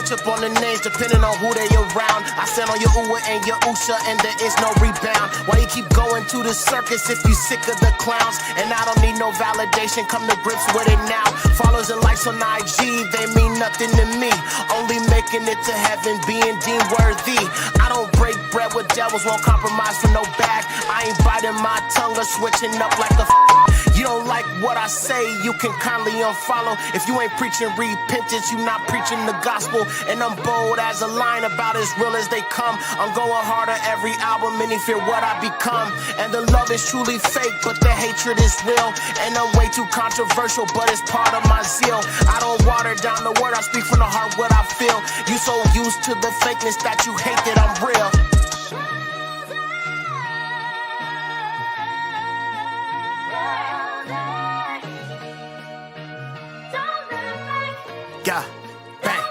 switch up on the names depending on who they around. I stand on your Uwa and your Usha and there is no rebound. Why you keep going to the circus if you sick of the clowns? And I don't need no validation, come to grips with it now. Followers and likes on IG, they mean nothing to me. Only making it to heaven, being deemed worthy. I don't break bread with devils, won't compromise for no bag. I ain't biting my tongue or switching up like a You don't like what I say, you can kindly unfollow. If you ain't preaching repentance, you not preaching the gospel. And I'm bold as a lion, about as real as they come. I'm going harder every album, many fear what I become. And the love is truly fake, but the hatred is real. And I'm way too controversial, but it's part of my zeal. I don't water down the word, I speak from the heart what I feel. You so used to the fakeness that you hate that I'm real. Yeah, bang,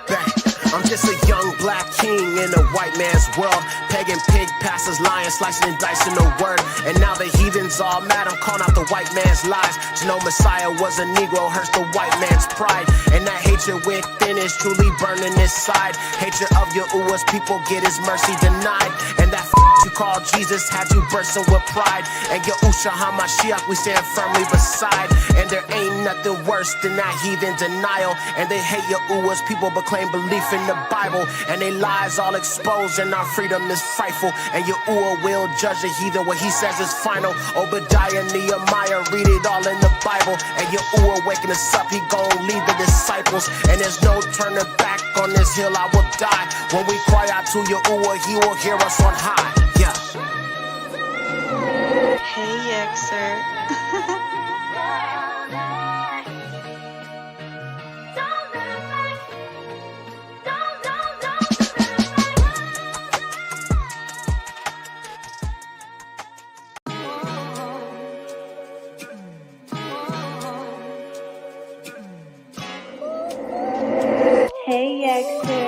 bang. I'm just a young black king in a white man's world. Pagan pig passes lion, slicing and dicing the word. And now the heathens all mad, I'm calling out the white man's lies. To know Messiah was a Negro hurts the white man's pride. And that hatred within is truly burning inside. Hatred of your Uwas, people get his mercy denied. And that you call Jesus had you bursting with pride. And your Usha HaMashiach we stand firmly beside. And there ain't nothing worse than that heathen denial. And they hate your Uwas, people proclaim belief in the Bible. And they lies all exposed and our freedom is frightful. And your Uwa will judge the heathen, what he says is final. Obadiah, Nehemiah, read it all in the Bible. And your Uwa waking us up, he gon' lead the disciples. And there's no turning back, on this hill I will die. When we cry out to your Uwa, he will hear us on high. Yeah. Hey, Yexer. Hey, Yexer.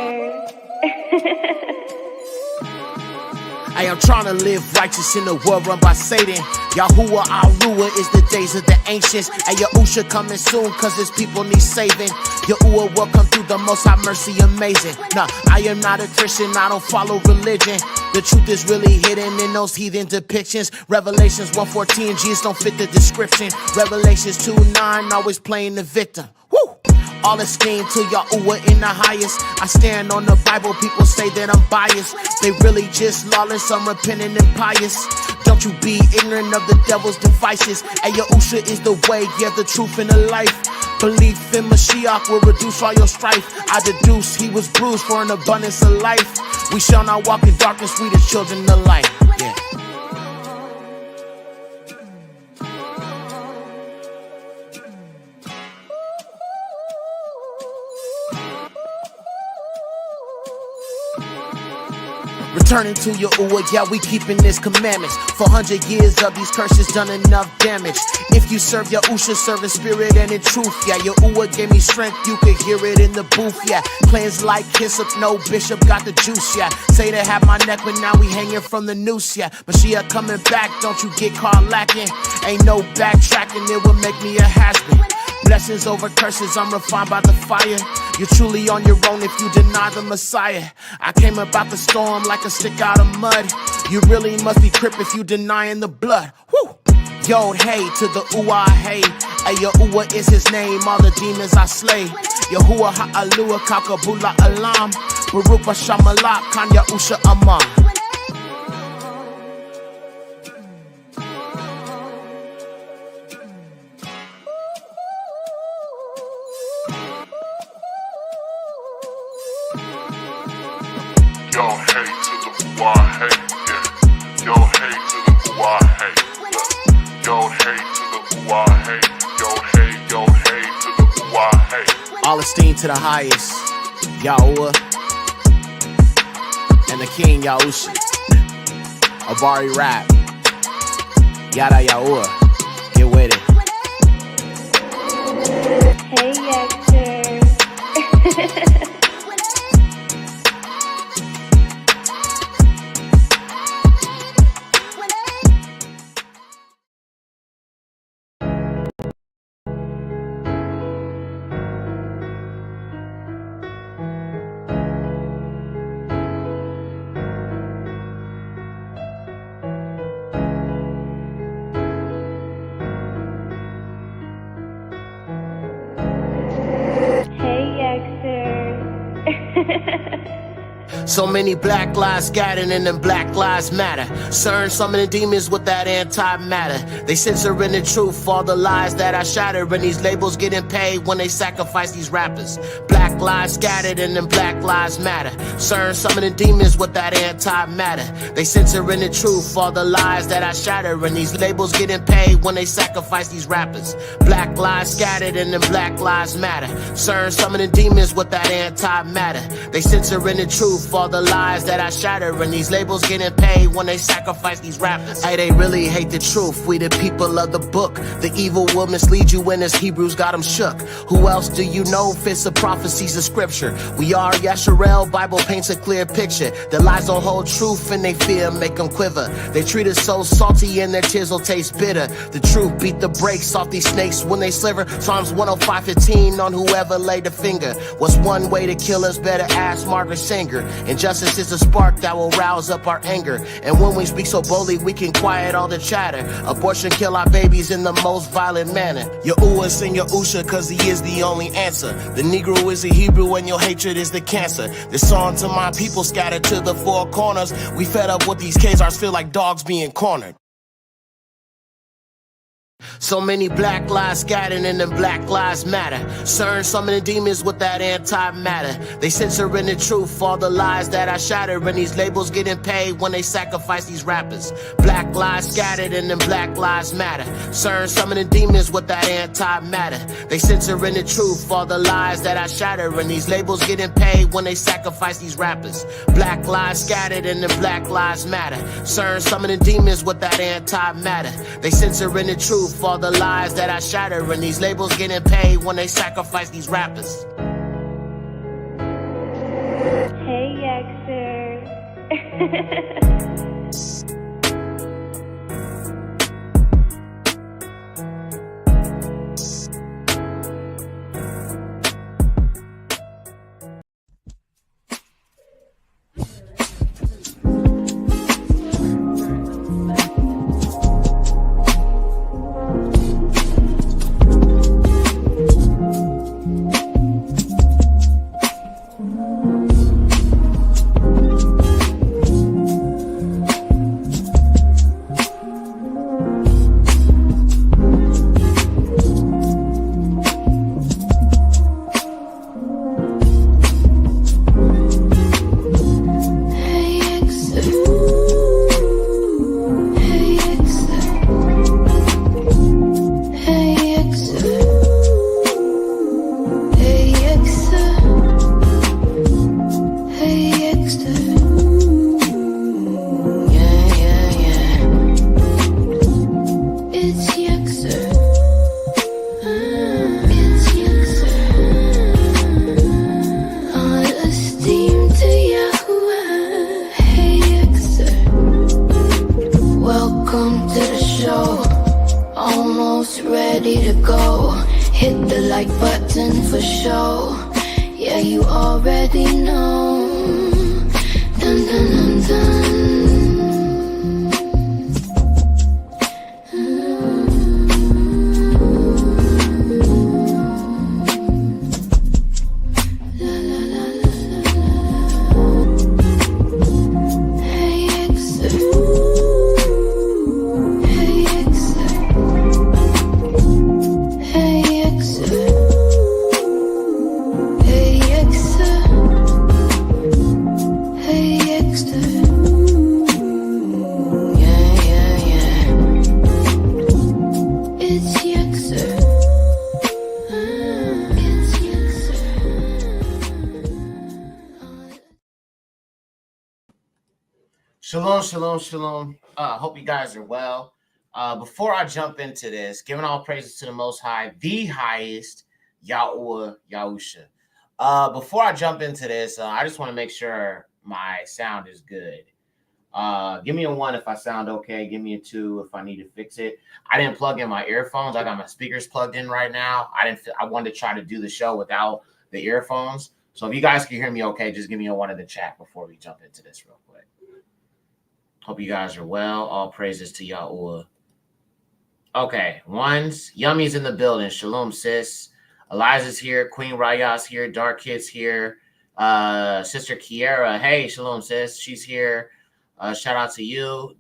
I am trying to live righteous in a world run by Satan. Yahuwah Arua is the days of the ancients. And Yahusha coming soon cause his people need saving. Yahuwah will come through the most high mercy amazing. Nah, I am not a Christian, I don't follow religion. The truth is really hidden in those heathen depictions. Revelations 1:14, Jesus don't fit the description. Revelations 2:9, always playing the victim. Woo! All esteem to Yahuwah in the highest. I stand on the Bible, people say that I'm biased. They really just lawless, unrepentant and pious. Don't you be ignorant of the devil's devices. And Yahusha is the way, yeah, the truth and the life. Belief in Mashiach will reduce all your strife. I deduce he was bruised for an abundance of life. We shall not walk in darkness, we the children of light. Yeah. Returning to your Uwa, yeah, we keeping this commandments. 400 years of these curses done enough damage. If you serve Yahusha, serve in spirit and in truth, yeah. Your Uwa gave me strength, you could hear it in the booth, yeah. Cleanse like hyssop, no bishop got the juice, yeah. Say they have my neck, but now we hanging from the noose, yeah. Mashiach coming back, don't you get caught lacking. Ain't no backtracking, it will make me a has-been. Blessings over curses, I'm refined by the fire. You're truly on your own if you deny the Messiah. I came about the storm like a stick out of mud. You really must be crip if you denying the blood. Woo! Yod hey to the Uwa hey. Ay, Yahuwah is his name, all the demons I slay. Yahuwah ha'alua kakabula alam. Baruch Hashamalak kan Yahusha amam. Yo, hey to the Uwa, hey, yeah. Yo, hey to the Uwa, hey, look. Yo, hey to the Uwa, hey. Yo, hey to the Uwa, hey. All esteem to the highest, Yahuwah, and the King Yahusha. Abary rap, Yada Yahuwah, get with it. Hey, Yexer. So many black lives scattered and then black lives matter. CERN summoning demons with that antimatter. They censoring the truth, all the lies that I shatter. And these labels getting paid when they sacrifice these rappers. Black lives scattered and then black lives matter. CERN summoning demons with that antimatter. They censoring the truth, all the lies that I shatter. And these labels getting paid when they sacrifice these rappers. Black lives scattered and then black lives matter. CERN summoning demons with that antimatter. They censoring the truth, all the lies that I shatter. And these labels getting paid when they sacrifice these rappers. Hey, they really hate the truth. We the people of the book. The evil will mislead you when this Hebrews got them shook. Who else do you know fits the prophecies of scripture? We are Yasharel, Bible paints a clear picture. The lies don't hold truth and they fear make them quiver. They treat us so salty and their tears will taste bitter. The truth beat the brakes off these snakes when they sliver. Psalms 105:15 on whoever laid the finger. What's one way to kill us? Better ask Margaret Sanger. Injustice is a spark that will rouse up our anger. And when we speak so boldly, we can quiet all the chatter. Abortion kill our babies in the most violent manner. Yahuwah sing Yahusha cause he is the only answer. The Negro is a Hebrew and your hatred is the cancer. This song to my people scattered to the four corners. We fed up with these Khazars, feel like dogs being cornered. So many black lives scattered and then black lives matter. CERN summoning demons with that antimatter. They censoring the truth, all the lies that I shatter. And these labels getting paid when they sacrifice these rappers. Black lives scattered and then black lives matter. CERN summoning demons with that antimatter. They censoring the truth, all the lies that I shatter. And these labels getting paid when they sacrifice these rappers. Black lives scattered and then black lives matter. CERN summoning demons with that antimatter. They censoring the truth, all the lies that I shatter. And these labels getting paid when they sacrifice these rappers. Hey, Yexer. Ready to go, hit the like button for show. Yeah, you already know. Dun, dun, dun, dun. Shalom, shalom, shalom. Hope you guys are well. Before I jump into this, giving all praises to the Most High, the highest, Yahuwah, Yahusha. Before I jump into this, I just want to make sure my sound is good. Give me a 1 if I sound okay. Give me a 2 if I need to fix it. I didn't plug in my earphones. I got my speakers plugged in right now. I wanted to try to do the show without the earphones. So if you guys can hear me okay, just give me a 1 in the chat before we jump into this real quick. Hope you guys are well. All praises to Yahuwah. Okay, ones. Yummy's in the building. Shalom, sis. Eliza's here. Queen Raya's here. Dark Kid's here. Sister Kiera, hey, shalom, sis. She's here. Shout out to you.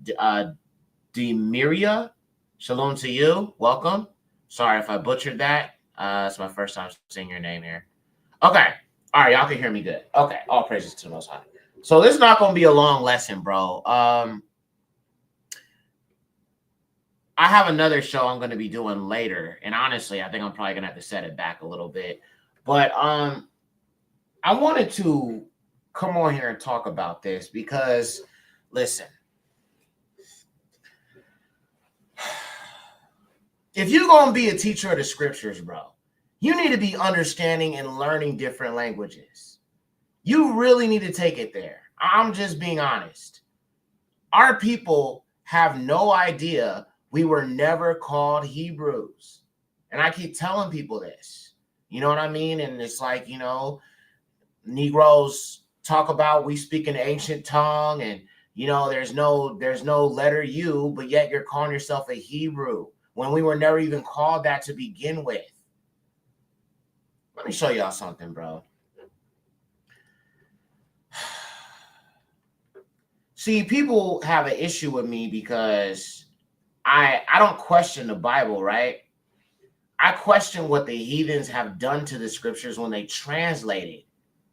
Demiria, shalom to you. Welcome. Sorry if I butchered that. It's my first time seeing your name here. Okay. All right, y'all can hear me good. Okay. All praises to the Most High. So this is not going to be a long lesson, bro. I have another show I'm going to be doing later, and honestly, I think I'm probably going to have to set it back a little bit. But I wanted to come on here and talk about this because, listen, if you're going to be a teacher of the scriptures, bro, you need to be understanding and learning different languages. You really need to take it there. I'm just being honest. Our people have no idea we were never called Hebrews. And I keep telling people this. You know what I mean? And it's like, you know, Negroes talk about we speak an ancient tongue and, you know, there's no letter U, but yet you're calling yourself a Hebrew when we were never even called that to begin with. Let me show y'all something, bro. See, people have an issue with me because I don't question the Bible, right? I question what the heathens have done to the scriptures when they translated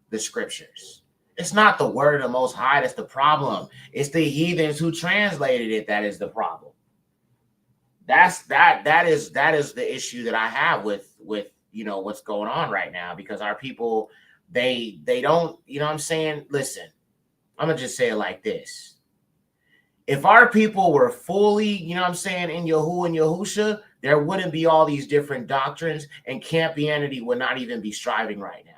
the scriptures. It's not the word of the Most High that's the problem. It's the heathens who translated it that is the problem. That is the issue that I have with you know what's going on right now, because our people they don't, you know what I'm saying? Listen, I'm gonna just say it like this. If our people were fully, you know what I'm saying, in Yahuwah and Yahusha, there wouldn't be all these different doctrines, and Campianity would not even be striving right now.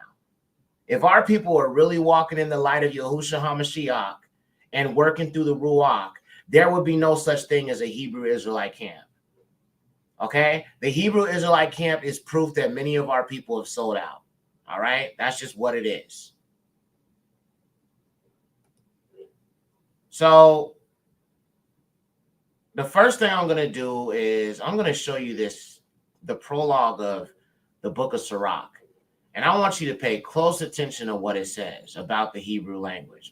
If our people are really walking in the light of Yahusha HaMashiach and working through the Ruach, there would be no such thing as a Hebrew Israelite camp. Okay? The Hebrew Israelite camp is proof that many of our people have sold out. All right? That's just what it is. So the first thing I'm going to do is I'm going to show you the prologue of the book of Sirach. And I want you to pay close attention to what it says about the Hebrew language,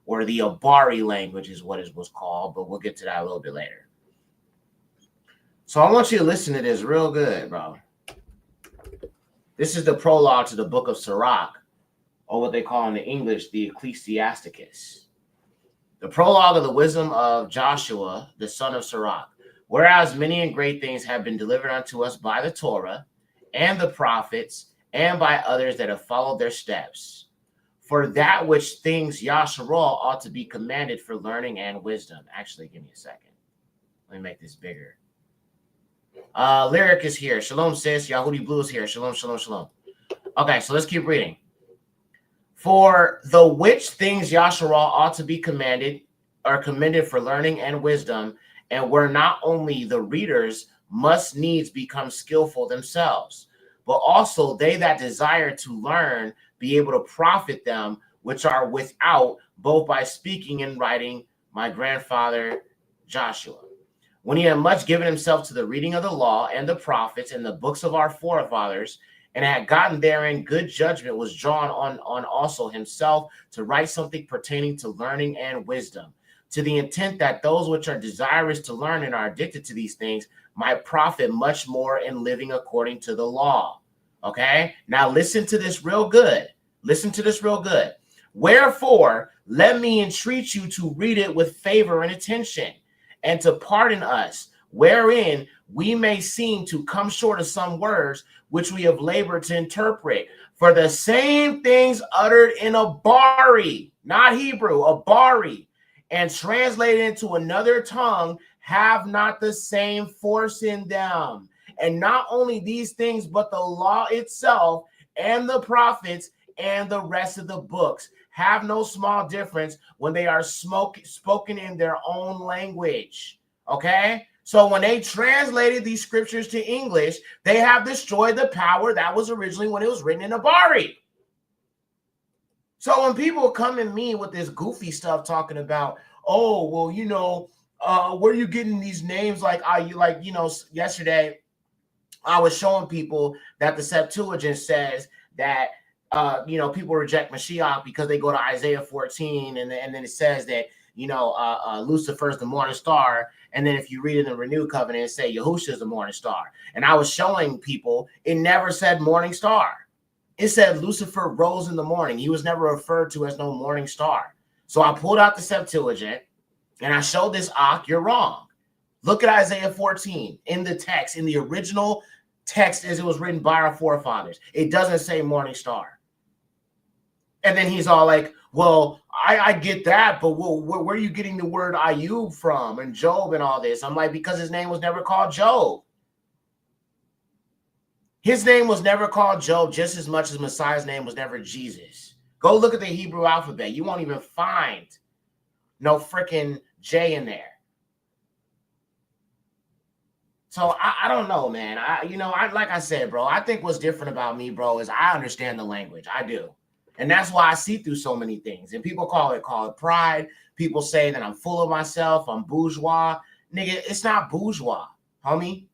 or the Abary language is what it was called, but we'll get to that a little bit later. So I want you to listen to this real good, bro. This is the prologue to the book of Sirach, or what they call in the English, the Ecclesiasticus. The prologue of the wisdom of Joshua, the son of Sirach. Whereas many and great things have been delivered unto us by the Torah and the prophets, and by others that have followed their steps. For that which things Yasharal ought to be commanded for learning and wisdom. Actually, give me a second. Let me make this bigger. Lyric is here. Shalom, sis. Yahudi Blue is here. Shalom, shalom, shalom. Okay, so let's keep reading. For the which things Yasharal ought to be commanded, are commended for learning and wisdom, and where not only the readers must needs become skillful themselves, but also they that desire to learn be able to profit them which are without, both by speaking and writing, my grandfather Joshua. When he had much given himself to the reading of the law and the prophets and the books of our forefathers, and had gotten therein good judgment, was drawn on also himself to write something pertaining to learning and wisdom, to the intent that those which are desirous to learn and are addicted to these things might profit much more in living according to the law. Okay, now listen to this real good. Listen to this real good. Wherefore, let me entreat you to read it with favor and attention, and to pardon us, wherein we may seem to come short of some words which we have labored to interpret. For the same things uttered in Abary, not Hebrew, Abary, and translated into another tongue, have not the same force in them. And not only these things, but the law itself and the prophets and the rest of the books have no small difference when they are spoken in their own language. Okay? So when they translated these scriptures to English, they have destroyed the power that was originally when it was written in Abary. So when people come at me with this goofy stuff talking about, oh, well, you know, where are you getting these names? Yesterday, I was showing people that the Septuagint says that people reject Mashiach because they go to Isaiah 14 and then it says that, Lucifer's the morning star. And then if you read in the renewed covenant, it say Yahushua is the morning star. And I was showing people, it never said morning star. It said Lucifer rose in the morning. He was never referred to as no morning star. So I pulled out the Septuagint and I showed this you're wrong. Look at Isaiah 14 in the text, in the original text as it was written by our forefathers. It doesn't say morning star. And then he's all like, well, I get that, but where are you getting the word Ayub from and Job and all this? I'm like, because his name was never called Job. His name was never called Job just as much as Messiah's name was never Jesus. Go look at the Hebrew alphabet. You won't even find no freaking J in there. So I don't know, man. Like I said, bro, I think what's different about me, bro, is I understand the language. I do. And that's why I see through so many things. And people call it pride. People say that I'm full of myself. I'm bourgeois. Nigga, it's not bourgeois, homie.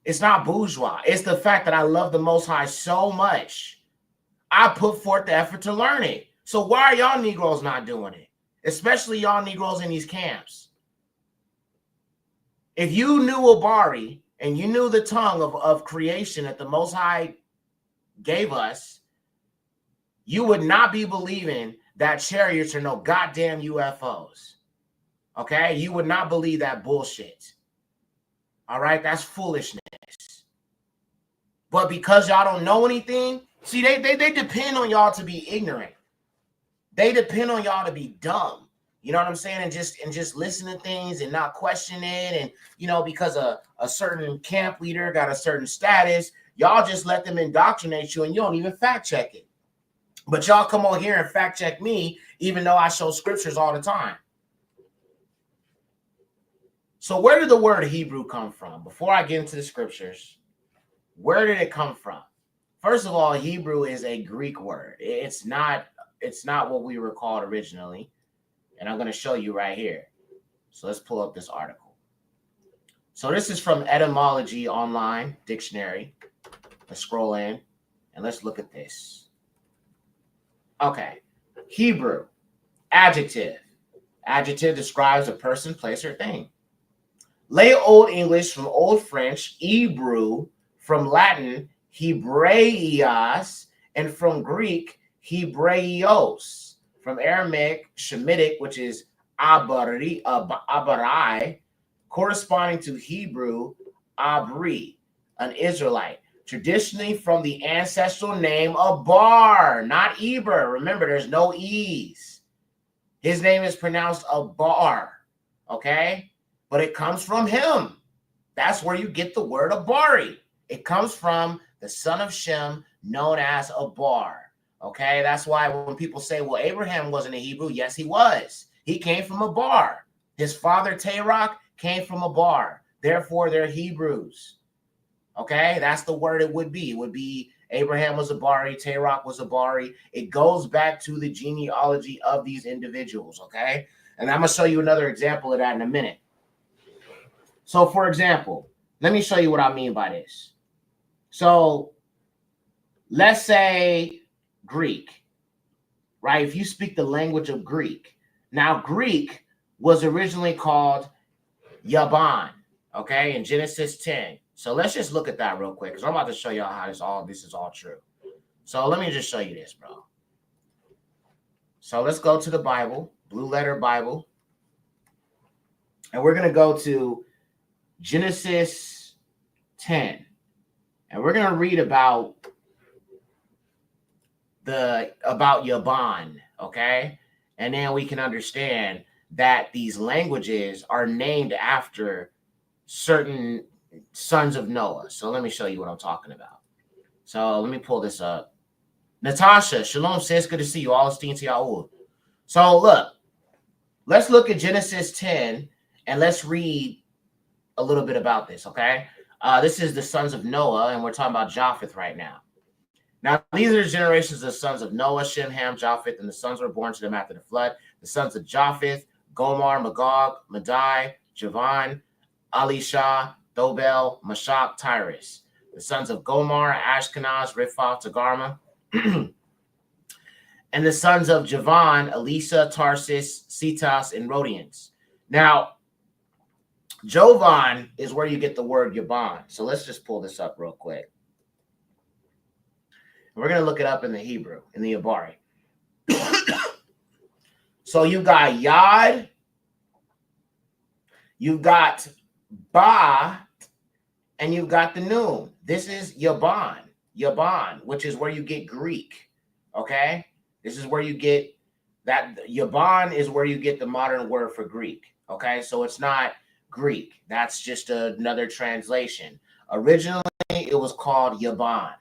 It's not bourgeois. It's the fact that I love the Most High so much. I put forth the effort to learn it. So why are y'all Negroes not doing it? Especially y'all Negroes in these camps. If you knew Abary and you knew the tongue of creation that the Most High gave us, you would not be believing that chariots are no goddamn UFOs. Okay? You would not believe that bullshit. All right? That's foolishness. But because y'all don't know anything, see, they depend on y'all to be ignorant. They depend on y'all to be dumb. You know what I'm saying? And just listen to things and not question it. And, because a certain camp leader got a certain status, y'all just let them indoctrinate you and you don't even fact check it. But y'all come on here and fact check me, even though I show scriptures all the time. So where did the word Hebrew come from? Before I get into the scriptures, where did it come from? First of all, Hebrew is a Greek word. It's not what we were called originally. And I'm going to show you right here. So let's pull up this article. So this is from Etymology Online Dictionary. Let's scroll in and let's look at this. Okay. Hebrew. Adjective. Adjective describes a person, place, or thing. Lay Old English from Old French, Hebrew, from Latin, Hebraios, and from Greek, Hebraios. From Aramaic, Shemitic, which is Abary, corresponding to Hebrew, Abary, an Israelite. Traditionally from the ancestral name Abar, not Eber. Remember, there's no E's. His name is pronounced Abar, okay? But it comes from him. That's where you get the word Abary. It comes from the son of Shem, known as Abar. Okay, that's why when people say, well, Abraham wasn't a Hebrew, yes, he was. He came from Abar. His father, Terach, came from Abar. Therefore, they're Hebrews. Okay, that's the word it would be. It would be Abraham was Abary, Terach was Abary. It goes back to the genealogy of these individuals, okay? And I'm going to show you another example of that in a minute. So, for example, let me show you what I mean by this. So, let's say Greek, right? If you speak the language of Greek. Now, Greek was originally called Yaban, okay, in Genesis 10. So let's just look at that real quick because I'm about to show y'all how this is all true. So let me just show you this, bro. So let's go to the Bible, Blue Letter Bible. And we're going to go to Genesis 10. And we're going to read about Yaban, okay? And then we can understand that these languages are named after certain sons of Noah. So let me show you what I'm talking about. So let me pull this up. Natasha, shalom, sis, good to see you. All esteemed to y'all. So look, let's look at Genesis 10 and let's read a little bit about this, okay? This is the sons of Noah, and we're talking about Japheth right now. Now, these are the generations of sons of Noah, Shem, Ham, Japheth, and the sons were born to them after the flood. The sons of Japheth, Gomer, Magog, Madai, Javan, Elisha, Dobel, Mashach, Tyrus. The sons of Gomar, Ashkenaz, Riphath, Togarmah. And the sons of Javan, Elisa, Tarsis, Cetas, and Rhodians. Now, Jovan is where you get the word Yaban. So let's just pull this up real quick. We're going to look it up in the Hebrew, in the Abary. So you got Yad, you've got Ba, and you've got the Noon. This is Yaban, which is where you get Greek. Okay? This is where you get that. Yaban is where you get the modern word for Greek. Okay? So it's not Greek. That's just another translation. Originally, it was called Yaban.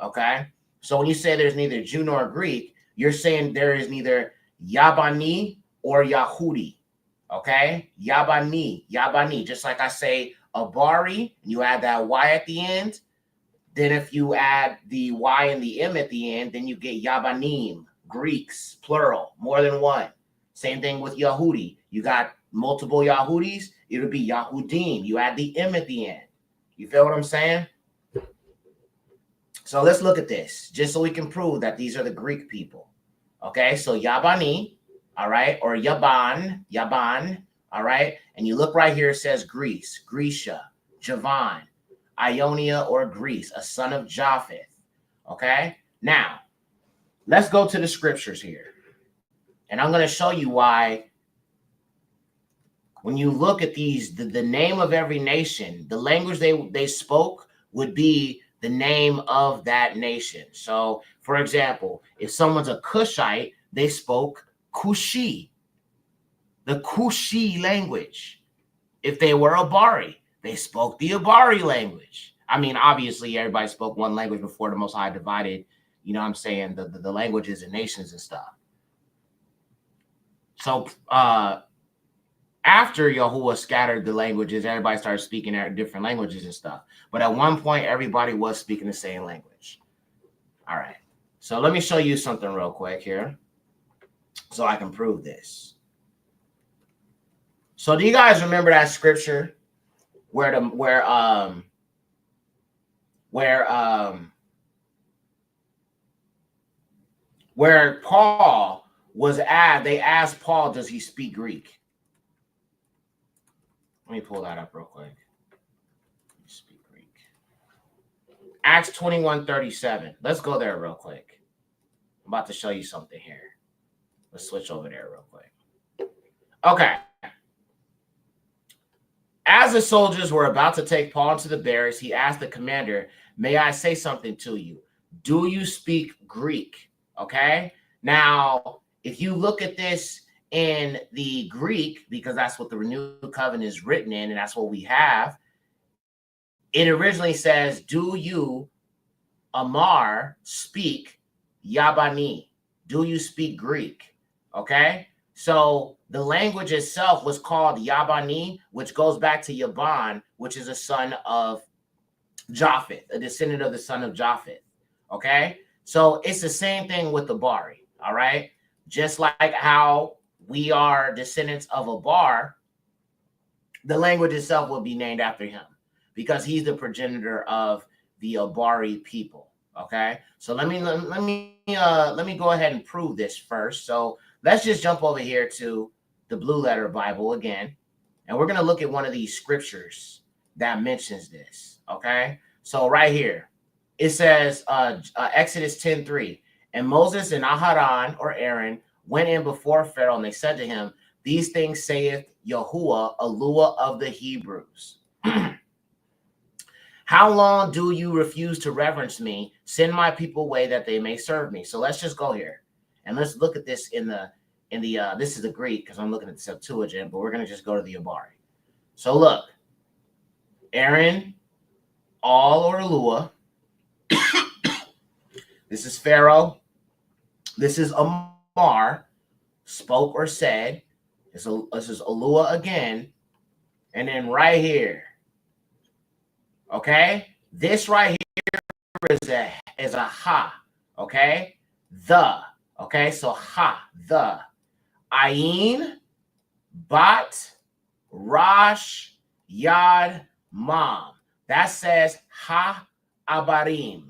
Okay? So when you say there's neither Jew nor Greek, you're saying there is neither Yabani or Yahudi. Okay? Yabani. Just like I say Abary, you add that Y at the end. Then if you add the Y and the M at the end, then you get Yabanim, Greeks, plural, more than one. Same thing with Yahudi. You got multiple Yahudis, it would be Yahudim. You add the M at the end. You feel what I'm saying? So let's look at this, just so we can prove that these are the Greek people. Okay, so Yabani, all right, or Yaban, all right? And you look right here, it says Greece, Grecia, Javan, Ionia or Greece, a son of Japheth. Okay, now let's go to the scriptures here. And I'm going to show you why when you look at these, the name of every nation, the language they spoke would be the name of that nation. So, for example, if someone's a Cushite, they spoke Kushi, the Kushi language. If they were Abary, they spoke the Abary language. I mean, obviously, everybody spoke one language before the Most High divided, you know what I'm saying, the languages and nations and stuff. So, after Yahuwah scattered the languages, everybody started speaking different languages and stuff. But at one point, everybody was speaking the same language. All right. So let me show you something real quick here so I can prove this. So do you guys remember that scripture where Paul was asked, they asked Paul, does he speak Greek? Let me pull that up real quick. Speak Greek. Acts 21:37. Let's go there real quick. I'm about to show you something here. Let's switch over there real quick. Okay. As the soldiers were about to take Paul into the barracks, he asked the commander, may I say something to you? Do you speak Greek? Okay. Now, if you look at this in the Greek, because that's what the renewed covenant is written in, and that's what we have, it originally says, do you, Amar, speak Yabani? Do you speak Greek? Okay, so the language itself was called Yabani, which goes back to Yaban, which is a son of Japheth, a descendant of the son of Japheth. Okay, so it's the same thing with the Abary. All right, just like how we are descendants of Abary, the language itself will be named after him because he's the progenitor of the Abary people. Okay, so let me go ahead and prove this first. So let's just jump over here to the Blue Letter Bible again, and we're going to look at one of these scriptures that mentions this. Okay, so right here it says Exodus 10:3, and Moses and Aharon or Aaron went in before Pharaoh, and they said to him, these things saith Yahuwah, Eluah of the Hebrews. How long do you refuse to reverence me? Send my people away that they may serve me. So let's just go here and let's look at this in the this is the Greek because I'm looking at the Septuagint, but we're going to just go to the Abary. So look, Aaron, all or Eluah. This is Pharaoh. This is Amar, spoke or said. This is Eluah again. And then right here, okay, this right here is a ha, okay, the, okay, so ha, the, ayin, bat, rosh, yad, mom. That says ha, Abarim,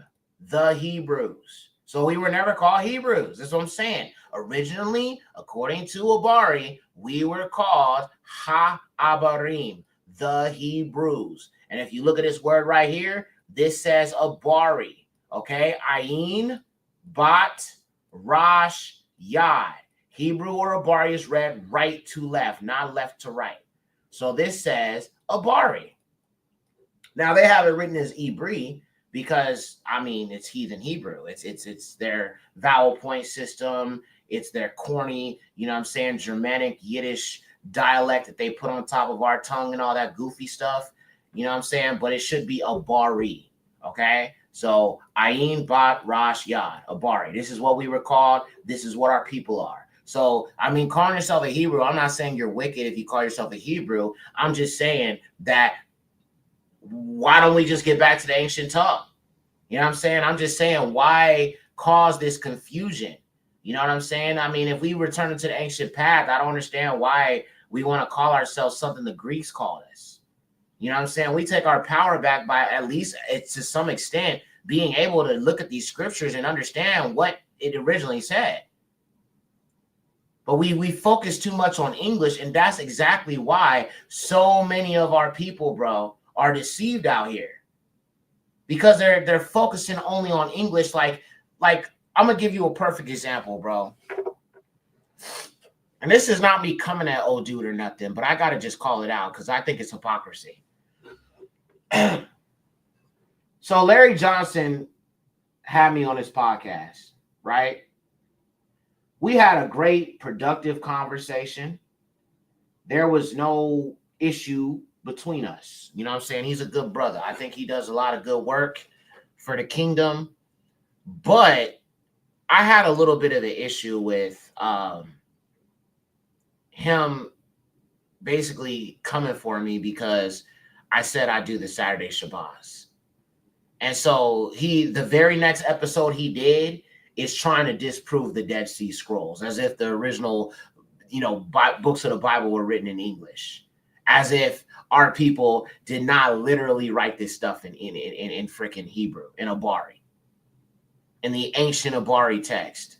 the Hebrews. So we were never called Hebrews. That's what I'm saying. Originally, according to Abary, we were called Ha-Abarim, the Hebrews. And if you look at this word right here, this says Abary. Okay? Ayin, Bat, Rash, Yad. Hebrew or Abary is read right to left, not left to right. So this says Abary. Now they have it written as Abary because, I mean, it's heathen Hebrew. It's their vowel point system. It's their corny, you know what I'm saying, Germanic Yiddish dialect that they put on top of our tongue and all that goofy stuff. You know what I'm saying? But it should be Abary. Okay? So Ayin, Bat, Rash, Yad, Abary. This is what we were called. This is what our people are. So, I mean, calling yourself a Hebrew, I'm not saying you're wicked if you call yourself a Hebrew. I'm just saying that why don't we just get back to the ancient tongue? You know what I'm saying? I'm just saying, why cause this confusion? You know what I'm saying? I mean, if we return to the ancient path, I don't understand why we want to call ourselves something the Greeks called us. You know what I'm saying? We take our power back by, at least to some extent, being able to look at these scriptures and understand what it originally said. But we focus too much on English, and that's exactly why so many of our people, bro, are deceived out here. Because they're focusing only on English. Like I'm gonna give you a perfect example, bro. And this is not me coming at old dude or nothing, but I gotta just call it out because I think it's hypocrisy. So Larry Johnson had me on his podcast, right? We had a great, productive conversation. There was no issue between us. You know what I'm saying? He's a good brother. I think he does a lot of good work for the kingdom. But I had a little bit of an issue with him basically coming for me because I said I do the Saturday Shabbos. And so the very next episode he did is trying to disprove the Dead Sea Scrolls, as if the original, books of the Bible were written in English, as if our people did not literally write this stuff in freaking Hebrew, in Abary, in the ancient Abary text.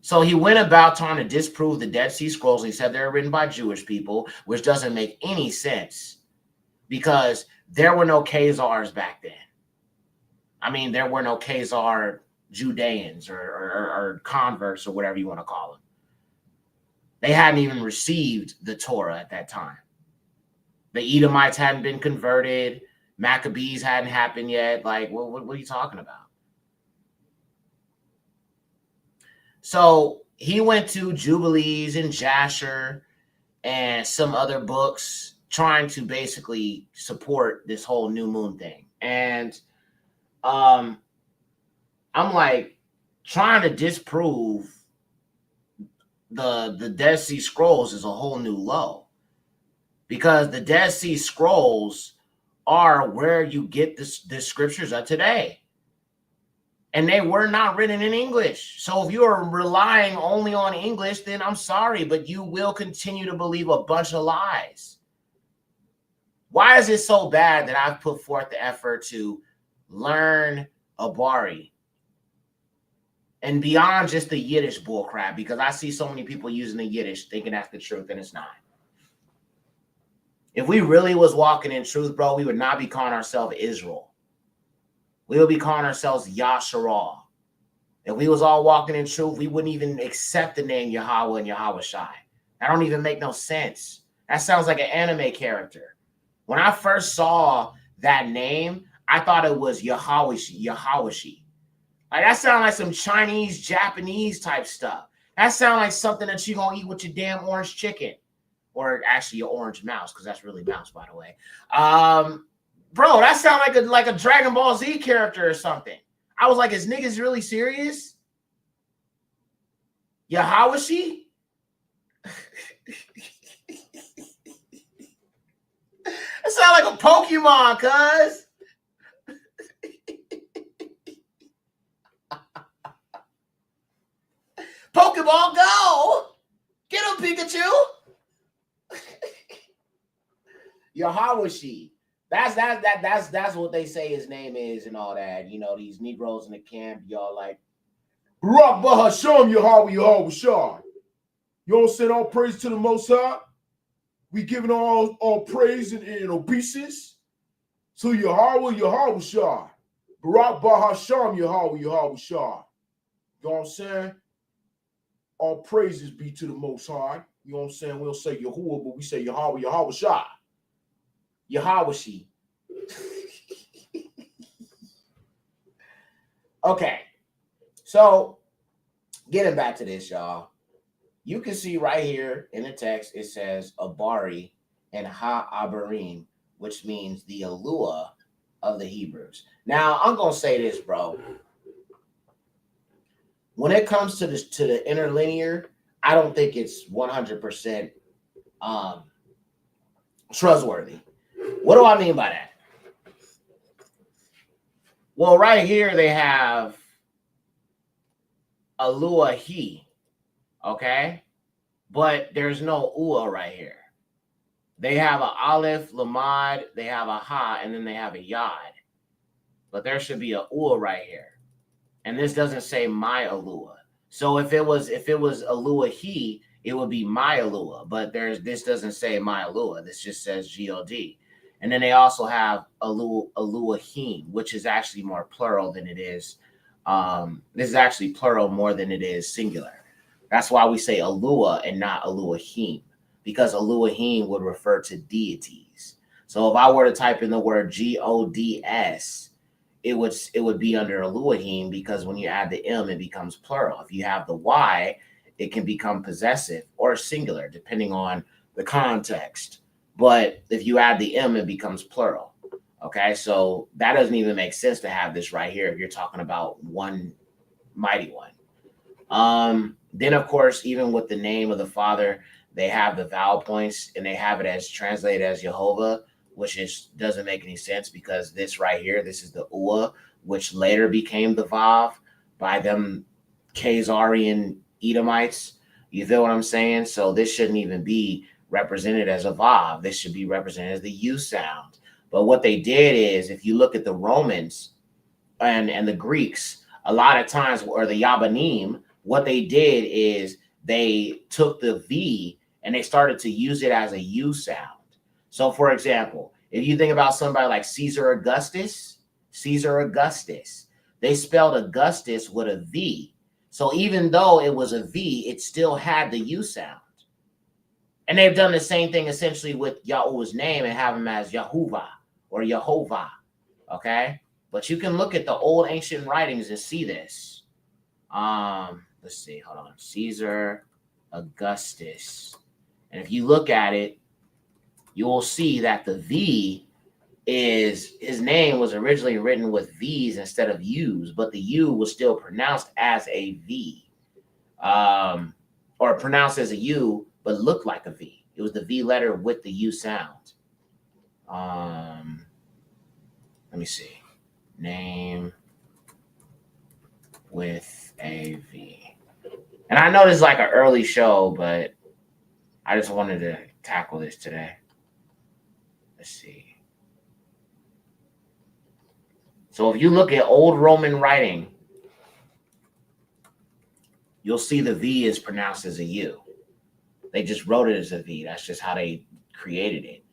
So he went about trying to disprove the Dead Sea Scrolls, and he said they were written by Jewish people, which doesn't make any sense because there were no Khazars back then. I mean, there were no Khazar Judeans or converts or whatever you want to call them. They hadn't even received the Torah at that time. The Edomites hadn't been converted. Maccabees hadn't happened yet. Like, what are you talking about? So he went to Jubilees and Jasher and some other books trying to basically support this whole new moon thing. And I'm like trying to disprove the Dead Sea Scrolls is a whole new low, because the Dead Sea Scrolls are where you get the scriptures of today. And they were not written in English. So if you are relying only on English, then I'm sorry, but you will continue to believe a bunch of lies. Why is it so bad that I've put forth the effort to learn Abary and beyond just the Yiddish bullcrap? Because I see so many people using the Yiddish thinking that's the truth, and it's not. If we really was walking in truth, bro, we would not be calling ourselves Israel. We would be calling ourselves Yasharal. If we was all walking in truth, we wouldn't even accept the name Yahweh and Yahweh Shai. That don't even make no sense. That sounds like an anime character. When I first saw that name, I thought it was Yahawashi. Like, that sounds like some Chinese, Japanese type stuff. That sounds like something that you're going to eat with your damn orange chicken. Or actually your orange mouse, because that's really mouse, by the way. Bro, that sounds like a Dragon Ball Z character or something. I was like, is niggas really serious? Yahawashi? That sounds like a Pokemon, cuz. Pokeball Go! Get him, Pikachu! Yahawashi. That's what they say his name is and all that. You know, these Negroes in the camp, y'all like Barak Bahasham Yahweh Yahweh Shah. You know what I'm saying? All praise to the Most High. We giving all praise and obeisance to Yahweh Yahweh Shah. Barak Bahasham Yahweh Yahweh Shah. You know what I'm saying? All praises be to the Most High. You know what I'm saying? We don't say Yahuwah, but we say Yahweh Yahweh Shah. Yahweh. Okay. So getting back to this, y'all. You can see right here in the text, it says Abary and Ha-Abarim, which means the Alua of the Hebrews. Now, I'm going to say this, bro. When it comes to the interlinear, I don't think it's 100% trustworthy. What do I mean by that? Well, right here they have Alua He, okay? But there's no Ua right here. They have a Aleph, Lamad, they have a Ha, and then they have a Yod. But there should be a Ua right here. And this doesn't say my Alua. So if it was Alua He, it would be my Alua. But this doesn't say my Alua. This just says G-O-D. And then they also have Alua Him, which is actually more plural than it is. This is actually plural more than it is singular. That's why we say Alua and not Elohim, because Elohim would refer to deities. So if I were to type in the word G-O-D-S, it would be under Elohim, because when you add the M, it becomes plural. If you have the Y, it can become possessive or singular, depending on the context. But if you add the M, it becomes plural. Okay, so that doesn't even make sense to have this right here if you're talking about one mighty one. Then, of course, even with the name of the Father, they have the vowel points, and they have it as translated as Jehovah, which doesn't make any sense, because this right here, this is the Ua, which later became the Vav by them Khazarian Edomites. You feel what I'm saying? So this shouldn't even be represented as a Vav. This should be represented as the U sound. But what they did is, if you look at the Romans and the Greeks, a lot of times, or the Yabanim, what they did is they took the V and they started to use it as a U sound. So, for example, if you think about somebody like Caesar Augustus, they spelled Augustus with a V. So even though it was a V, it still had the U sound. And they've done the same thing essentially with Yahweh's name and have him as Yahuwah or Yehovah, okay? But you can look at the old ancient writings and see this. Let's see, hold on. Caesar Augustus. And if you look at it, you will see that the V is, his name was originally written with V's instead of U's, but the U was still pronounced as a V. Or pronounced as a U, but looked like a V. It was the V letter with the U sound. Let me see. Name with a V. And I know this is like an early show, but I just wanted to tackle this today. Let's see. So if you look at old Roman writing, you'll see the V is pronounced as a U. They just wrote it as a V. That's just how they created it.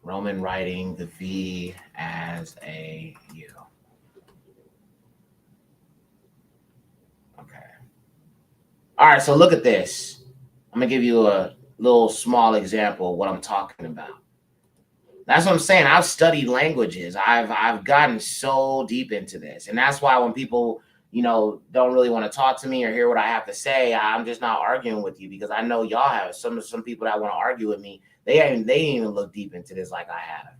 Roman writing, the V as a U. Okay. All right, so look at this. I'm going to give you a little small example of what I'm talking about. That's what I'm saying. I've studied languages. I've gotten so deep into this. And that's why when people, don't really want to talk to me or hear what I have to say, I'm just not arguing with you, because I know y'all have some people that want to argue with me. They didn't even look deep into this like I have.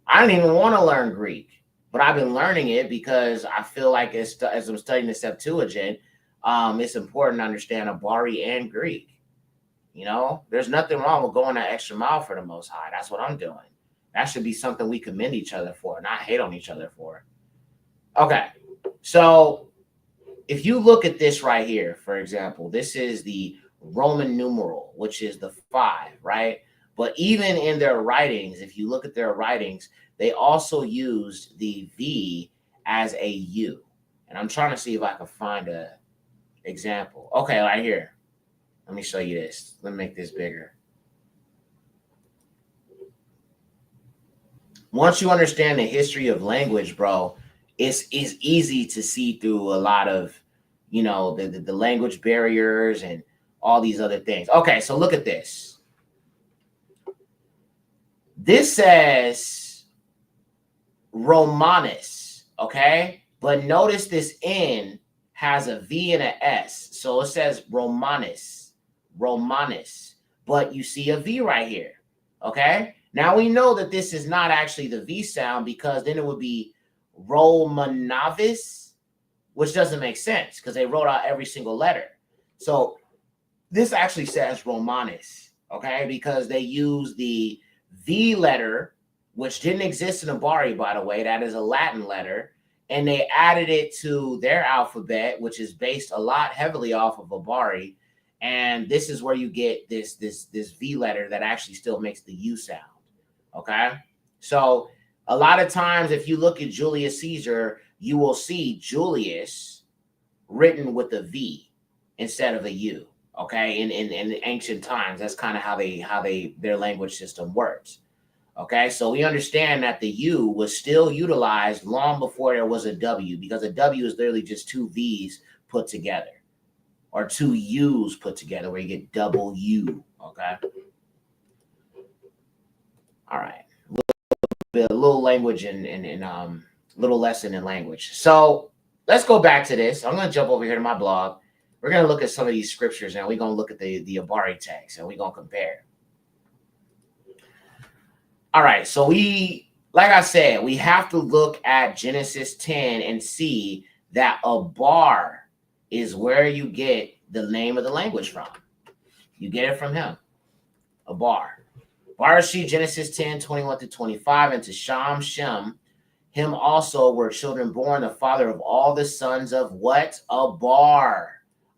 I didn't even want to learn Greek, but I've been learning it because I feel like as I'm studying the Septuagint, it's important to understand Abary and Greek. There's nothing wrong with going that extra mile for the Most High. That's what I'm doing. That should be something we commend each other for, not hate on each other for. Okay, so if you look at this right here, for example, this is the Roman numeral, which is the 5, right? But even in their writings, if you look at their writings, they also used the V as a U. And I'm trying to see if I can find a example. Okay, right here. Let me show you this. Let me make this bigger. Once you understand the history of language, bro, it's easy to see through a lot of, you know, the language barriers and all these other things. Okay, so look at this. This says Romanus, okay? But notice this N has a V and an S. So it says Romanus, Romanus. But you see a V right here, okay? Now we know that this is not actually the V sound because then it would be Romanavis, which doesn't make sense because they wrote out every single letter. So this actually says Romanus, okay? Because they use the V letter, which didn't exist in Abary, by the way. That is a Latin letter. And they added it to their alphabet, which is based a lot heavily off of Abary. And this is where you get this V letter that actually still makes the U sound, okay? So a lot of times, if you look at Julius Caesar, you will see Julius written with a V instead of a U, okay? In ancient times, that's kind of how their language system works. Okay, so we understand that the U was still utilized long before there was a W, because a W is literally just two V's put together, or two U's put together, where you get double U. Okay. All right. A little language and little lesson in language. So let's go back to this. I'm going to jump over here to my blog. We're going to look at some of these scriptures, and we're going to look at the Abary text, and we're going to compare. All right, so like I said, we have to look at Genesis 10 and see that Abary is where you get the name of the language from. You get it from him, Abary. Barashi, Genesis 10, 21 to 25, and to Shem, him also were children born, the father of all the sons of what? Abary.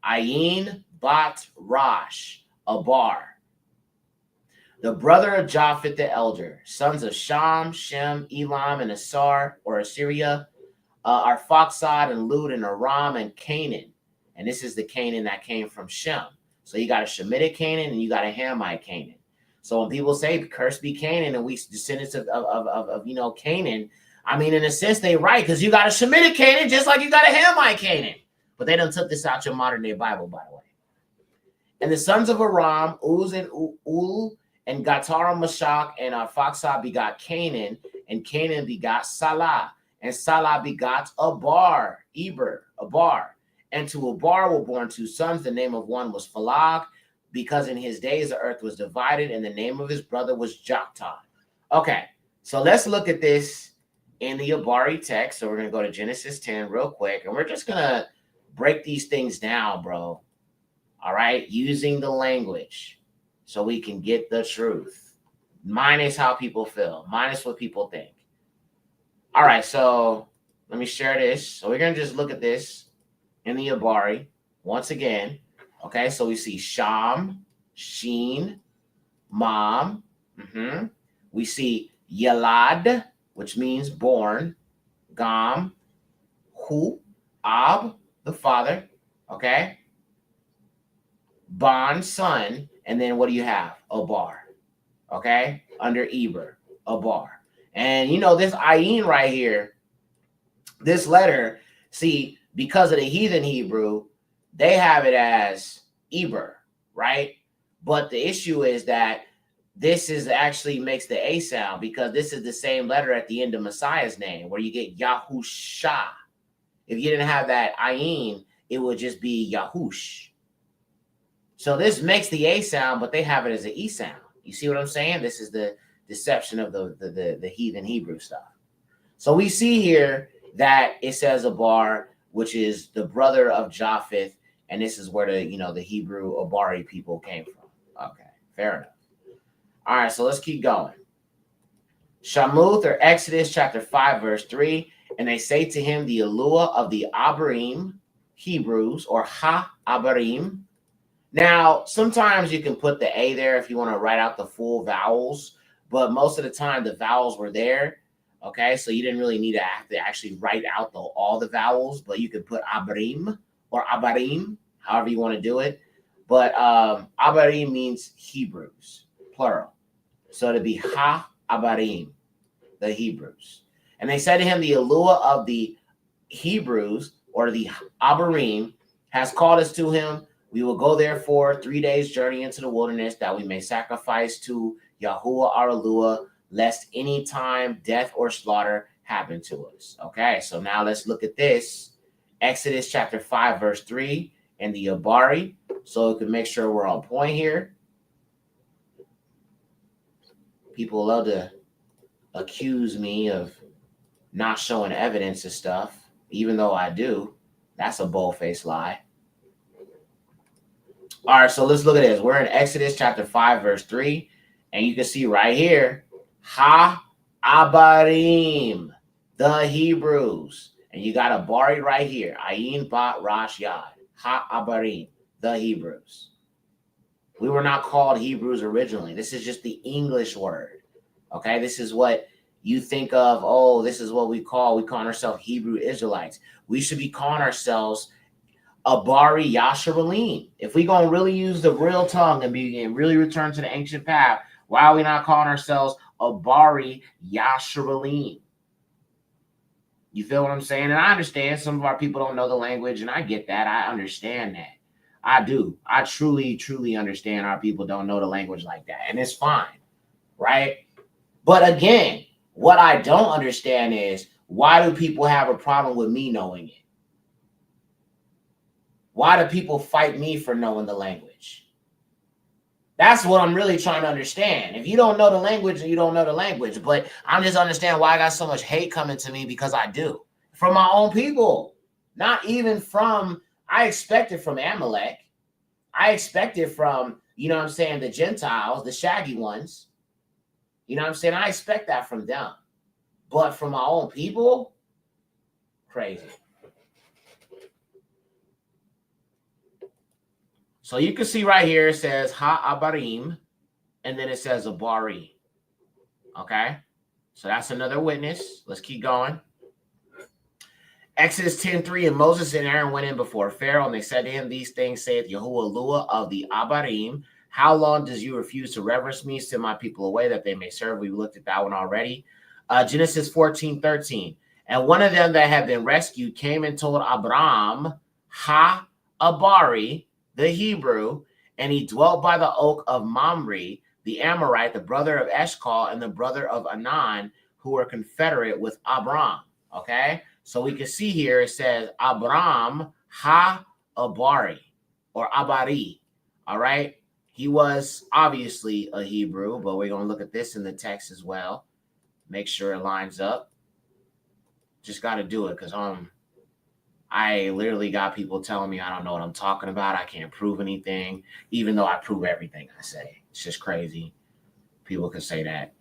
Ayin bat Rosh, Abary. The brother of Japheth the elder, sons of Sham, Shem, Elam, and Asar, or Assyria, are Arphaxad and Lud and Aram and Canaan. And this is the Canaan that came from Shem. So you got a Shemitic Canaan and you got a Hamite Canaan. So when people say, cursed be Canaan, and we descendants of Canaan, I mean, in a sense, they right, because you got a Shemitic Canaan just like you got a Hamite Canaan. But they done took this out your modern day Bible, by the way. And the sons of Aram, Uz and Ul, and Gatar Mashach and Arphaxad begot Canaan, and Canaan begot Salah, and Salah begot Abary. And to Abary were born two sons. The name of one was Phalag, because in his days the earth was divided, and the name of his brother was Joktan. Okay, so let's look at this in the Abary text. So we're going to go to Genesis 10 real quick, and we're just going to break these things down, bro. All right, using the language, so we can get the truth, minus how people feel, minus what people think. All right, so let me share this. So we're going to just look at this in the Abary once again. Okay, so we see Sham, Sheen, Mom. We see Yalad, which means born. Gam, Hu, Ab, the father. Okay. Ban, son. And then what do you have? Abary. Okay? Under Eber. Abary. And you know, this Ayin right here, this letter, see, because of the heathen Hebrew, they have it as Eber, right? But the issue is that this is actually makes the A sound, because this is the same letter at the end of Messiah's name, where you get Yahusha. If you didn't have that Ayin, it would just be Yahush. So this makes the A sound, but they have it as an E sound. You see what I'm saying? This is the deception of the heathen Hebrew stuff. So we see here that it says Abary, which is the brother of Japheth, and this is where the Hebrew Abary people came from. Okay, fair enough. All right, so let's keep going. Shamuth, or Exodus chapter 5, verse 3, and they say to him, the Eluah of the Abarim Hebrews, or Ha-Abarim, Now, sometimes you can put the A there if you want to write out the full vowels, but most of the time the vowels were there. Okay, so you didn't really need to have to actually write out all the vowels, but you could put Abarim or Abarim, however you want to do it. But Abarim means Hebrews, plural. So it'd be Ha Abarim, the Hebrews. And they said to him, the Elua of the Hebrews, or the Abarim, has called us to him. We will go therefore 3 days' journey into the wilderness, that we may sacrifice to Yahuwah our Elua, lest any time death or slaughter happen to us. Okay, so now let's look at this. Exodus chapter 5, verse 3, and the Abary, so we can make sure we're on point here. People love to accuse me of not showing evidence of stuff, even though I do. That's a bold-faced lie. All right, so let's look at this. We're in Exodus chapter 5, verse 3, and you can see right here, Ha Abarim, the Hebrews. And you got Abary right here, Ayin Bat Rash Yad, Ha Abarim, the Hebrews. We were not called Hebrews originally. This is just the English word. Okay, this is what you think of. Oh, this is what we call ourselves Hebrew Israelites. We should be calling ourselves Abary Yasharim. If we gonna really use the real tongue and really return to the ancient path, why are we not calling ourselves Abary Yasharim? You feel what I'm saying? And I understand some of our people don't know the language, and I get that. I understand that. I do. I truly, truly understand our people don't know the language like that, and it's fine, right? But again, what I don't understand is, why do people have a problem with me knowing it? Why do people fight me for knowing the language? That's what I'm really trying to understand. If you don't know the language, then you don't know the language. But I'm just understanding why I got so much hate coming to me, because I do. From my own people. Not even from, I expect it from Amalek. I expect it from, you know what I'm saying, the Gentiles, the shaggy ones. You know what I'm saying? I expect that from them. But from my own people, crazy. So you can see right here, it says Ha Abarim, and then it says Abary. Okay? So that's another witness. Let's keep going. Exodus 10:3, and Moses and Aaron went in before Pharaoh, and they said to him, these things saith Yahuwah Lua of the Abarim, how long does you refuse to reverence me? Send my people away that they may serve. We looked at that one already. Genesis 14:13, and one of them that had been rescued came and told Abram, Ha Abary, the Hebrew, and he dwelt by the oak of Mamre, the Amorite, the brother of Eshcol, and the brother of Anan, who were confederate with Abram. Okay, so we can see here it says Abram Ha Abary, or Abary. All right, he was obviously a Hebrew, but we're going to look at this in the text as well. Make sure it lines up. Just got to do it, because I literally got people telling me I don't know what I'm talking about. I can't prove anything, even though I prove everything I say. It's just crazy. People can say that.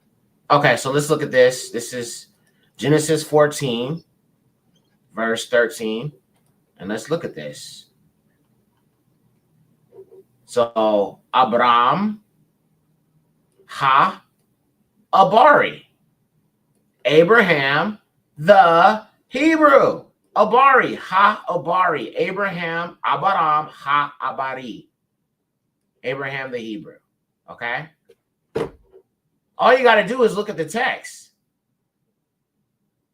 Okay, so let's look at this. This is Genesis 14, verse 13. And let's look at this. So, Abram, Ha Abary. Abraham, the Hebrew. Abary, Ha Abary. Abraham, Abaram, Ha Abary. Abraham the Hebrew. Okay? All you got to do is look at the text.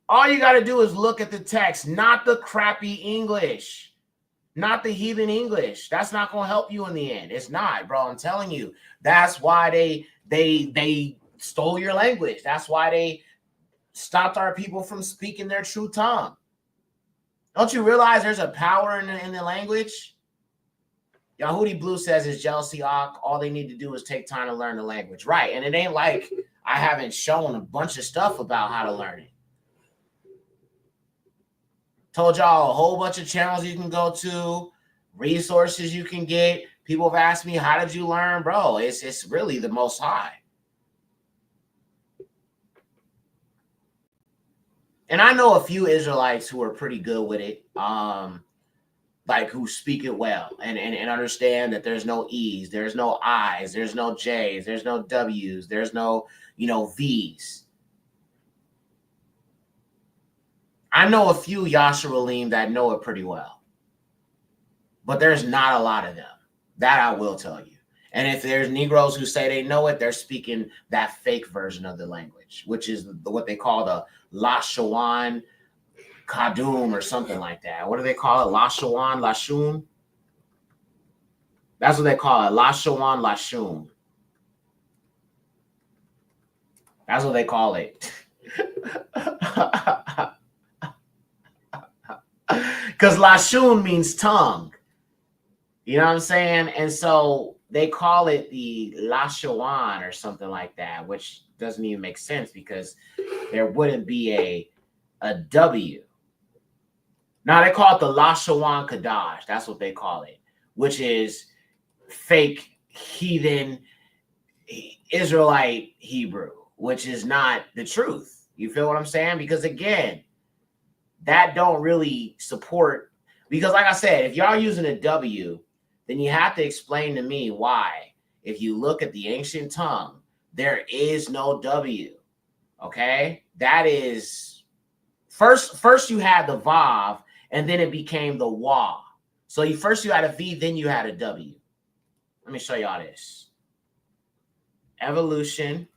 All you got to do is look at the text, not the crappy English, not the heathen English. That's not going to help you in the end. It's not, bro. I'm telling you. That's why they stole your language. That's why they stopped our people from speaking their true tongue. Don't you realize there's a power in the language? Yahudi Blue says it's jealousy. All they need to do is take time to learn the language. Right. And it ain't like I haven't shown a bunch of stuff about how to learn it. Told y'all a whole bunch of channels you can go to, resources you can get. People have asked me, how did you learn? Bro, it's really the Most High. And I know a few Israelites who are pretty good with it. like who speak it well and understand that there's no E's, there's no I's, there's no J's, there's no W's, there's no, V's. I know a few Yasharelim that know it pretty well, but there's not a lot of them. That I will tell you. And if there's Negroes who say they know it, they're speaking that fake version of the language, which is what they call the Lashawan Kadum or something like that. What do they call it? Lashawan Lashun? That's what they call it. Lashawan Lashun. That's what they call it. Because Lashun means tongue. You know what I'm saying? And so they call it the Lashawan or something like that, which doesn't even make sense because there wouldn't be a W. Now they call it the Lashawan Kadash. That's what they call it, which is fake heathen Israelite Hebrew, which is not the truth. You feel what I'm saying? Because again, that don't really support, because like I said, if y'all using a W, then you have to explain to me why, if you look at the ancient tongue, there is no W. Okay? That is first you had the Vav, and then it became the Wa. So first you had a V, then you had a W. Let me show y'all this. Evolution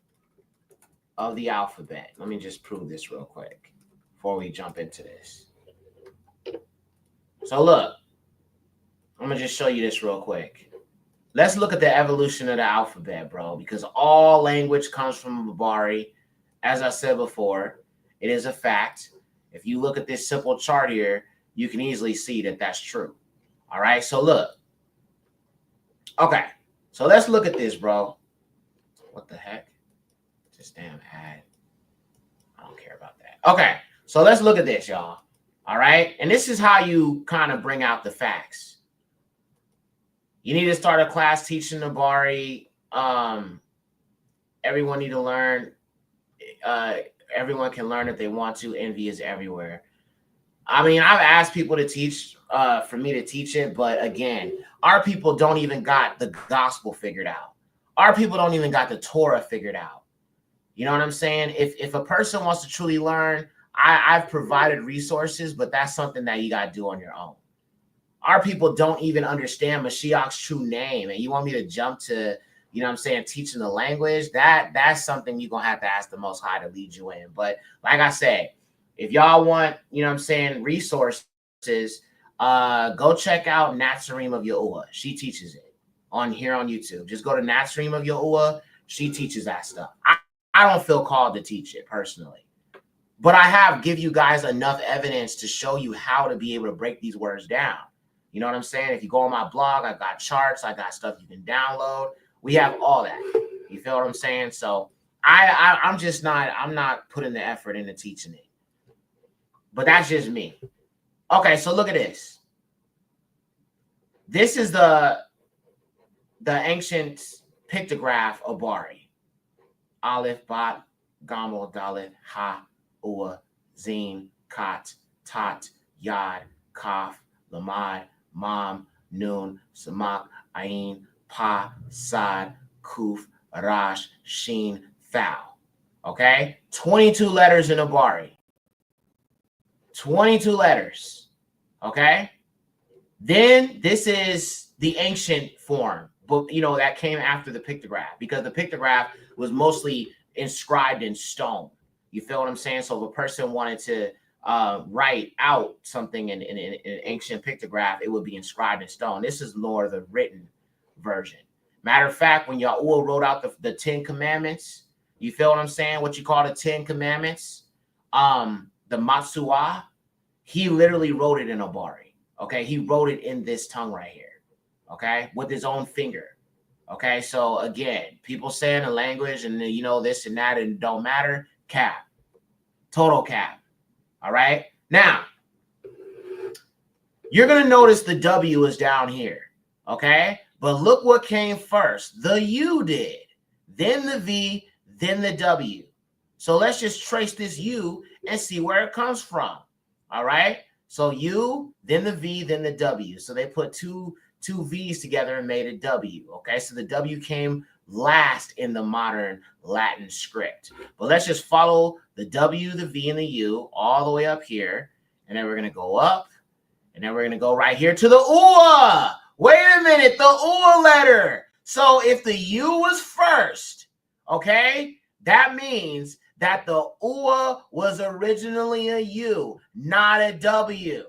of the alphabet. Let me just prove this real quick before we jump into this. So look, I'm going to just show you this real quick. Let's look at the evolution of the alphabet, bro, because all language comes from Abary. As I said before, it is a fact. If you look at this simple chart here, you can easily see that that's true. All right, so look. Okay, so let's look at this, bro. What the heck? This damn ad. I don't care about that. Okay, so let's look at this, y'all. All right, and this is how you kind of bring out the facts. You need to start a class teaching Abary. Everyone need to learn. Everyone can learn if they want to. Envy is everywhere. I mean, I've asked people to teach, for me to teach it, but again, our people don't even got the gospel figured out. Our people don't even got the Torah figured out. You know what I'm saying? If a person wants to truly learn, I've provided resources, but that's something that you got to do on your own. Our people don't even understand Mashiach's true name, and you want me to jump to, you know what I'm saying, teaching the language? That's something you're going to have to ask the Most High to lead you in. But like I said, if y'all want, you know what I'm saying, resources, go check out Natsarim of Yahuwah. She teaches it here on YouTube. Just go to Natsarim of Yahuwah. She teaches that stuff. I don't feel called to teach it personally, but I give you guys enough evidence to show you how to be able to break these words down. You know what I'm saying? If you go on my blog, I got charts, I got stuff you can download. We have all that. You feel what I'm saying? So I'm not putting the effort into teaching it. But that's just me. Okay, so look at this. This is the ancient pictograph Abary. Aleph, Bat, Gamel, Dalet, Ha, Ua, Zin, Kat, Tat, Yad, Kaf, Lamad, Mam, Nun, Samak, Ain, Pa, Sad, Kuf, Arash, Sheen, Thou. Okay? 22 letters in Abary. 22 letters. Okay? Then this is the ancient form, but that came after the pictograph, because the pictograph was mostly inscribed in stone. You feel what I'm saying? So if a person wanted to write out something in an ancient pictograph, it would be inscribed in stone. This is more the written version. Matter of fact, when Yahuwah wrote out the 10 commandments, you feel what I'm saying? What you call the 10 commandments, the Matsuah, he literally wrote it in Abary. Okay, he wrote it in this tongue right here. Okay, with his own finger. Okay, so again, people saying the language and this and that and don't matter. Cap, total cap. All right, now you're gonna notice the W is down here. Okay, but look what came first. The U did, then the V, then the W. So let's just trace this U and see where it comes from. All right. So U, then the V, then the W. So they put two V's together and made a W. Okay, so the W came last in the modern Latin script. But let's just follow the W, the V, and the U all the way up here. And then we're going to go up. And then we're going to go right here to the UA. Wait a minute, the UA letter. So if the U was first, okay, that means that the UA was originally a U, not a W.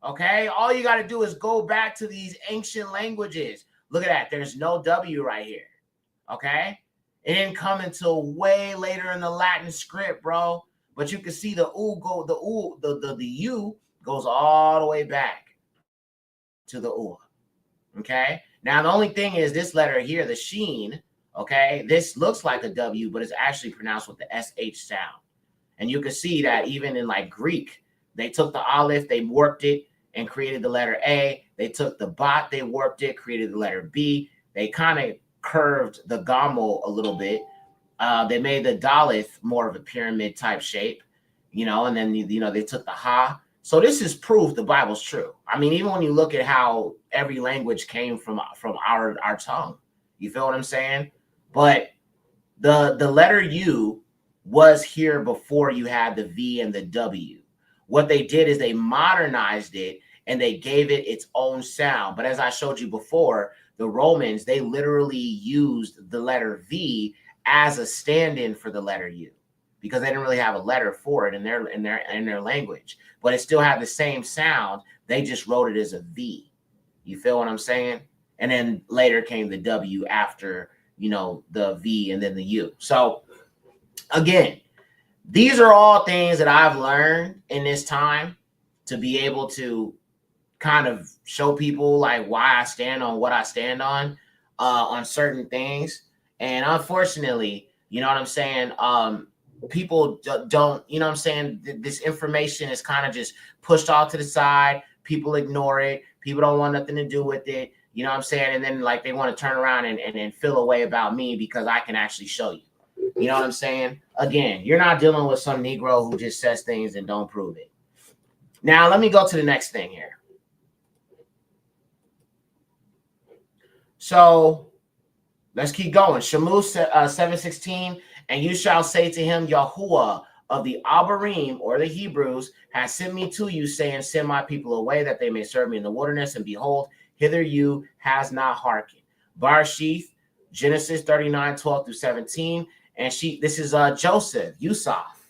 Okay, all you got to do is go back to these ancient languages. Look at that. There's no W right here. Okay, it didn't come until way later in the Latin script, bro. But you can see the U goes all the way back to the UA. Okay, now the only thing is this letter here, the sheen. Okay, this looks like a W, but it's actually pronounced with the SH sound. And you can see that even in like Greek, they took the aleph, they warped it and created the letter A. They took the bat, they warped it, created the letter B. They kind of curved the gamo a little bit. They made the daleth more of a pyramid type shape, you know, and then, you know, they took the ha. So this is proof the Bible's true. I mean, even when you look at how every language came from our tongue, you feel what I'm saying? But the letter U was here before you had the V and the W. What they did is they modernized it and they gave it its own sound. But as I showed you before, the Romans, they literally used the letter V as a stand-in for the letter U because they didn't really have a letter for it in their language. But it still had the same sound. They just wrote it as a V. You feel what I'm saying? And then later came the W after, you know, the V and then the U. So again, these are all things that I've learned in this time to be able to kind of show people like why I stand on what I stand on certain things. And unfortunately, you know what I'm saying? People don't, you know what I'm saying? This information is kind of just pushed off to the side. People ignore it. People don't want nothing to do with it. You know what I'm saying? And then like they want to turn around and feel a way about me because I can actually show you. You know what I'm saying? Again, you're not dealing with some Negro who just says things and don't prove it. Now, let me go to the next thing here. So let's keep going. Shamu 7:16, and you shall say to him, Yahuwah of the Abarim, or the Hebrews, has sent me to you, saying, send my people away that they may serve me in the wilderness. And behold, hither you has not hearkened. Barshith, Genesis 39:12-17. And this is Joseph, Yusuf.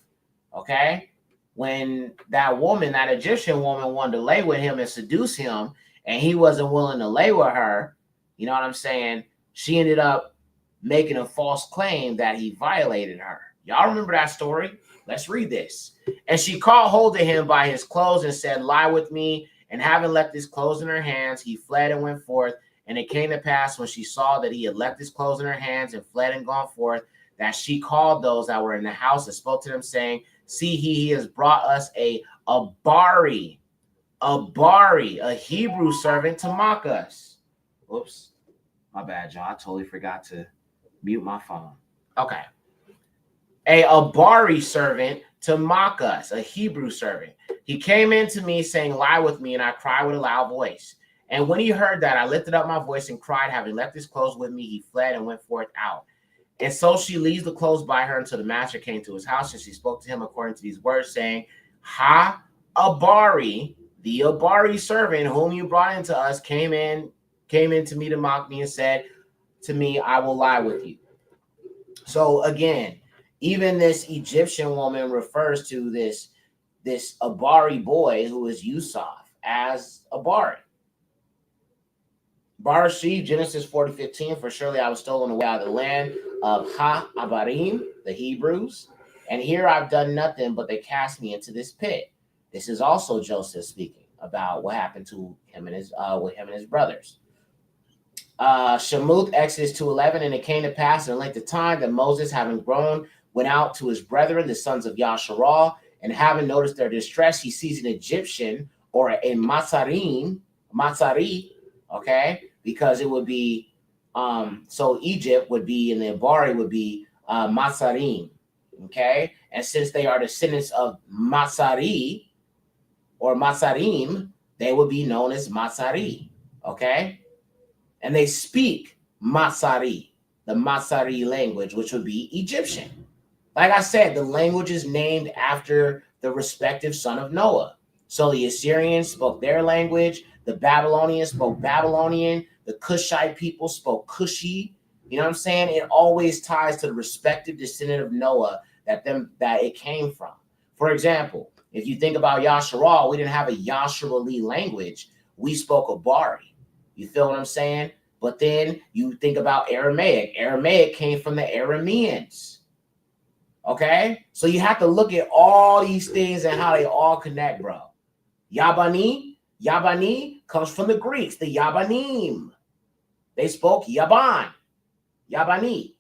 Okay. When that woman, that Egyptian woman, wanted to lay with him and seduce him, and he wasn't willing to lay with her, you know what I'm saying? She ended up making a false claim that he violated her. Y'all remember that story? Let's read this. And she caught hold of him by his clothes and said, lie with me. And having left his clothes in her hands, he fled and went forth. And it came to pass when she saw that he had left his clothes in her hands and fled and gone forth, that she called those that were in the house and spoke to them, saying, see, he has brought us a Abary, a Hebrew servant to mock us. Whoops, my bad, y'all. I totally forgot to mute my phone. Okay. A Abary servant to mock us, a Hebrew servant. He came in to me saying, lie with me, and I cried with a loud voice. And when he heard that, I lifted up my voice and cried, having left his clothes with me, he fled and went forth out. And so she leaves the clothes by her until the master came to his house, and she spoke to him according to these words, saying, Ha Abary, the Abary servant whom you brought into us, came in to me to mock me and said to me, I will lie with you. So again, even this Egyptian woman refers to this Abary boy who is Yusuf as Abary. Barashih, Genesis 40:15, for surely I was stolen away out of the land of Ha-Abarim, the Hebrews, and here I've done nothing, but they cast me into this pit. This is also Joseph speaking about what happened to him and his brothers. Shamuth, Exodus 2:11, and it came to pass in length of time that Moses, having grown, went out to his brethren, the sons of Yasharal, and having noticed their distress, he sees an Egyptian or a Matzari, okay, because it would be, so Egypt would be, and the Abary would be Matzarim, okay? And since they are descendants of Matzari, or Matsarim, they would be known as Matsari, okay? And they speak Matsari, the Matsari language, which would be Egyptian. Like I said, the language is named after the respective son of Noah. So the Assyrians spoke their language, the Babylonians spoke Babylonian, the Cushite people spoke Cushi. You know what I'm saying? It always ties to the respective descendant of Noah that it came from. For example, if you think about Yasharal, we didn't have a Yasharali language. We spoke Abary. You feel what I'm saying? But then you think about Aramaic. Aramaic came from the Arameans. Okay? So you have to look at all these things and how they all connect, bro. Yabani comes from the Greeks, the Yabanim. They spoke Yaban, Yabani.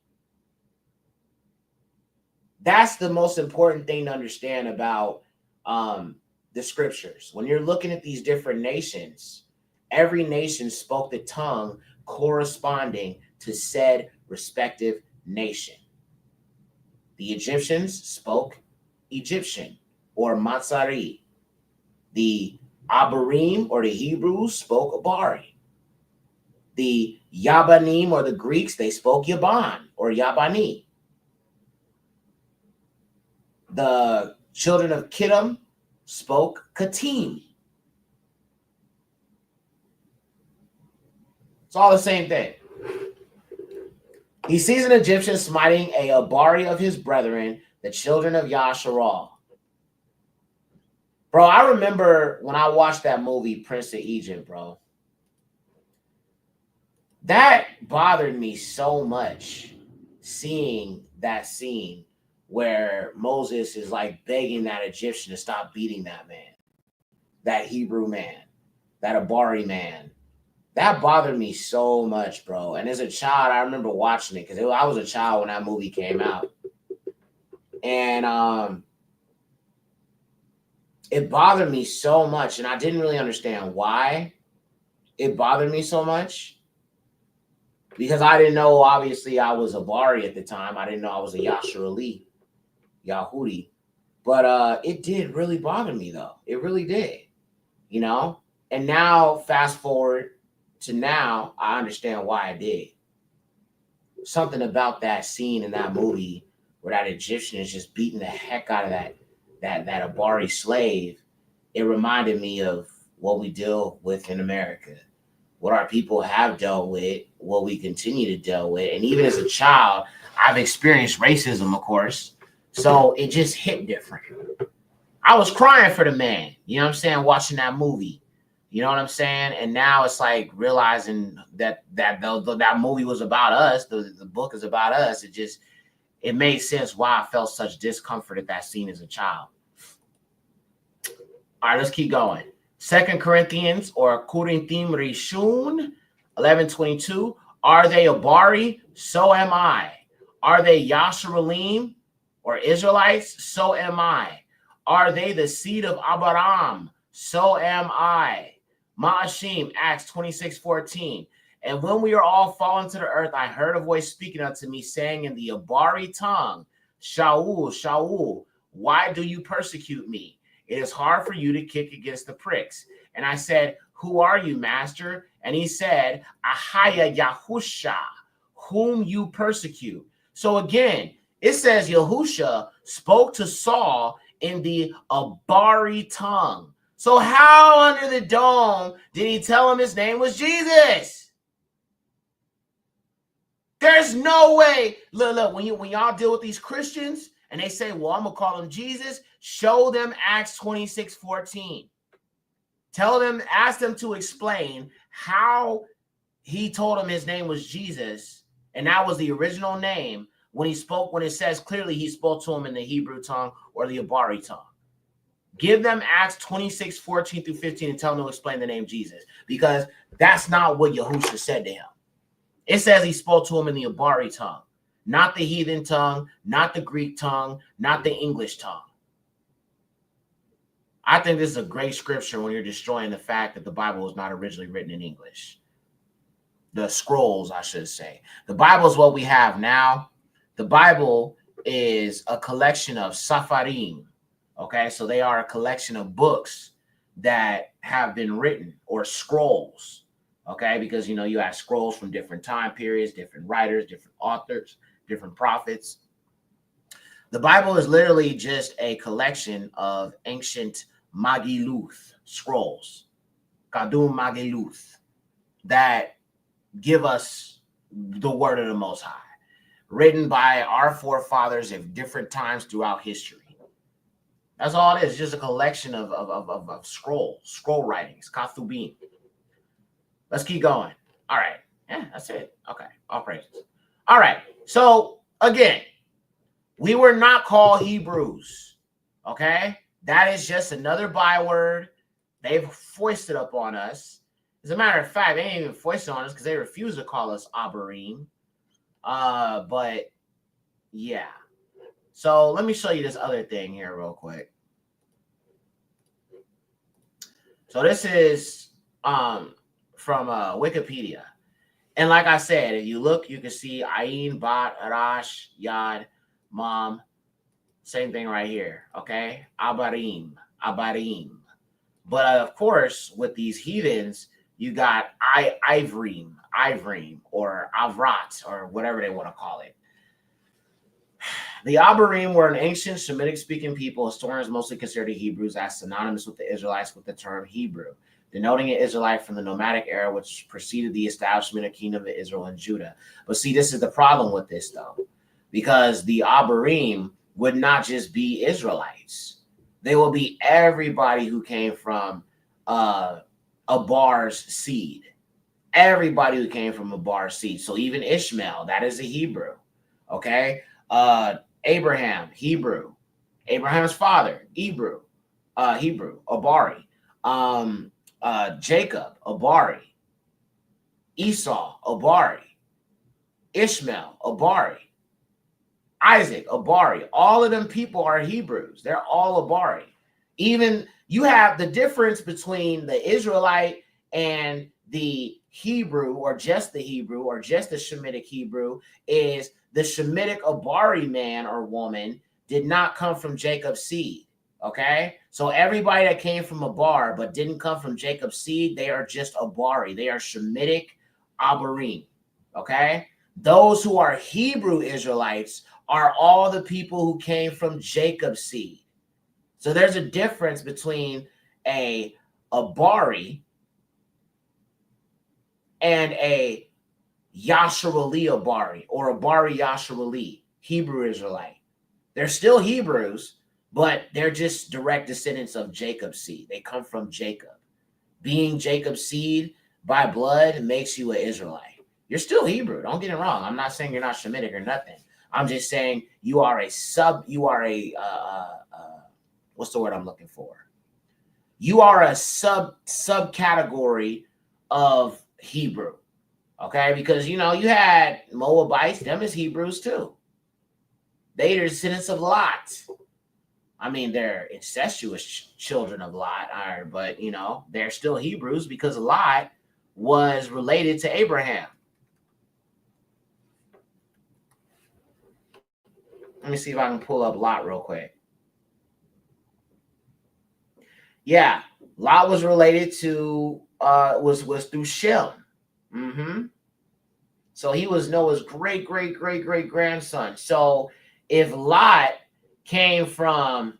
That's the most important thing to understand about the scriptures. When you're looking at these different nations, every nation spoke the tongue corresponding to said respective nation. The Egyptians spoke Egyptian or Matsari. The Abarim or the Hebrews spoke Abary. The Yabanim or the Greeks, they spoke Yaban or Yabani. The children of Kittim spoke Katim. It's all the same thing. He sees an Egyptian smiting a Abary of his brethren, the children of Yasharal. Bro, I remember when I watched that movie, Prince of Egypt, bro. That bothered me so much, seeing that scene where Moses is like begging that Egyptian to stop beating that man, that Hebrew man, that Abary man. That bothered me so much, bro. And as a child, I remember watching it because I was a child when that movie came out. And it bothered me so much. And I didn't really understand why it bothered me so much. Because I didn't know, obviously, I was Abary at the time. I didn't know I was a Yasharali, Yahudi. But it did really bother me, though. It really did, you know? And now, fast forward to now, I understand why I did. Something about that scene in that movie where that Egyptian is just beating the heck out of that Abary slave. It reminded me of what we deal with in America, what our people have dealt with, what we continue to deal with. And even as a child, I've experienced racism, of course. So it just hit different. I was crying for the man, you know what I'm saying, watching that movie. You know what I'm saying? And now it's like realizing that movie was about us. The book is about us. It made sense why I felt such discomfort at that scene as a child. All right, let's keep going. 2 Corinthians or Korinthim Rishun 11:22. Are they Abary? So am I. Are they Yasharalim or Israelites? So am I. Are they the seed of Abraham? So am I. Ma'ashim, Acts 26:14. And when we are all fallen to the earth, I heard a voice speaking unto me, saying in the Abary tongue, Shaul, Shaul, why do you persecute me? It is hard for you to kick against the pricks. And I said, who are you, master? And he said, Ahaya Yahusha, whom you persecute. So again, it says Yahusha spoke to Saul in the Abary tongue. So how under the dome did he tell him his name was Jesus? There's no way. Look, when y'all deal with these Christians and they say, well, I'm going to call him Jesus, show them Acts 26:14. Tell them, ask them to explain how he told him his name was Jesus, and that was the original name when he spoke, when it says clearly he spoke to him in the Hebrew tongue or the Abary tongue. Give them Acts 26:14 through 15 and tell them to explain the name Jesus, because that's not what Yahusha said to him. It says he spoke to him in the Abary tongue, not the heathen tongue, not the Greek tongue, not the English tongue. I think this is a great scripture when you're destroying the fact that the Bible was not originally written in English. The scrolls, I should say. The Bible is what we have now. The Bible is a collection of safarim. Okay, so they are a collection of books that have been written, or scrolls. Okay, because you have scrolls from different time periods, different writers, different authors, different prophets. The Bible is literally just a collection of ancient Magiluth scrolls, Kadum Magiluth, that give us the word of the Most High, written by our forefathers at different times throughout history. That's all it is, just a collection of scroll writings, Kathubim. Let's keep going. All right. Yeah, that's it. Okay. All praises. All right. So again, we were not called Hebrews. Okay. That is just another byword they've foisted up on us. As a matter of fact, they ain't even foisted on us because they refuse to call us Abarim. But yeah. So let me show you this other thing here real quick. So this is from Wikipedia. And like I said, if you look, you can see Ayin, Bat, Arash, Yad, Mom. Same thing right here. Okay. Abarim. But of course, with these heathens, you got Ivrim, or Avrat, or whatever they want to call it. The Abarim were an ancient Semitic-speaking people. Historians mostly consider the Hebrews as synonymous with the Israelites with the term Hebrew, denoting an Israelite from the nomadic era which preceded the establishment of Kingdom of Israel and Judah. But see, this is the problem with this, though, because the Abarim would not just be Israelites. They will be everybody who came from Abar's seed. Everybody who came from Abar's seed. So even Ishmael, that is a Hebrew. Okay? Abraham, Hebrew. Abraham's father, Hebrew, Abary. Jacob, Abary. Esau, Abary. Ishmael, Abary. Isaac, Abary. All of them people are Hebrews. They're all Abary. Even you have the difference between the Israelite and the Hebrew, or just the Hebrew, or just the Shemitic Hebrew, is the Shemitic Abary man or woman did not come from Jacob's seed. Okay, so everybody that came from Abar but didn't come from Jacob's seed, they are just Abary. They are Shemitic Abarim. Okay, those who are Hebrew Israelites are all the people who came from Jacob's seed. So there's a difference between a Abary and a Yasharali Abary, or Abary Yasharali, Hebrew Israelite. They're still Hebrews, but they're just direct descendants of Jacob's seed. They come from Jacob. Being Jacob's seed by blood makes you an Israelite. You're still Hebrew. Don't get it wrong. I'm not saying you're not Shemitic or nothing. I'm just saying you are a what's the word I'm looking for? You are a subcategory of Hebrew. Okay, because you had Moabites, them as Hebrews too. They are descendants of Lot. I mean, they're incestuous children of Lot, but they're still Hebrews because Lot was related to Abraham. Let me see if I can pull up Lot real quick. Yeah, Lot was related to was through Shem. So he was Noah's great grandson. So if Lot came from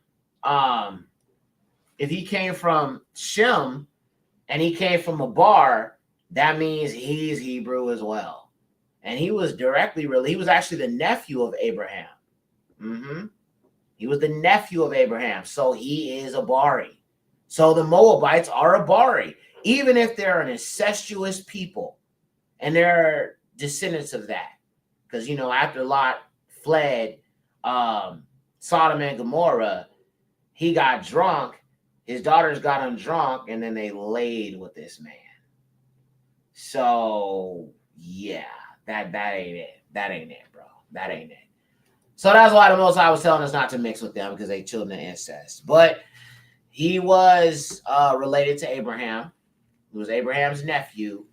if he came from Shem and he came from Abar, that means he's Hebrew as well. And he was he was actually the nephew of Abraham. He was the nephew of Abraham. So he is Abary. So the Moabites are Abary, even if they're an incestuous people, and they're descendants of that. Because, after Lot fled Sodom and Gomorrah, he got drunk. His daughters got him drunk, and then they laid with this man. So, yeah, that ain't it. That ain't it, bro. That ain't it. So that's why the Most High was telling us not to mix with them, because they children of incest. But he was related to Abraham. He was Abraham's nephew.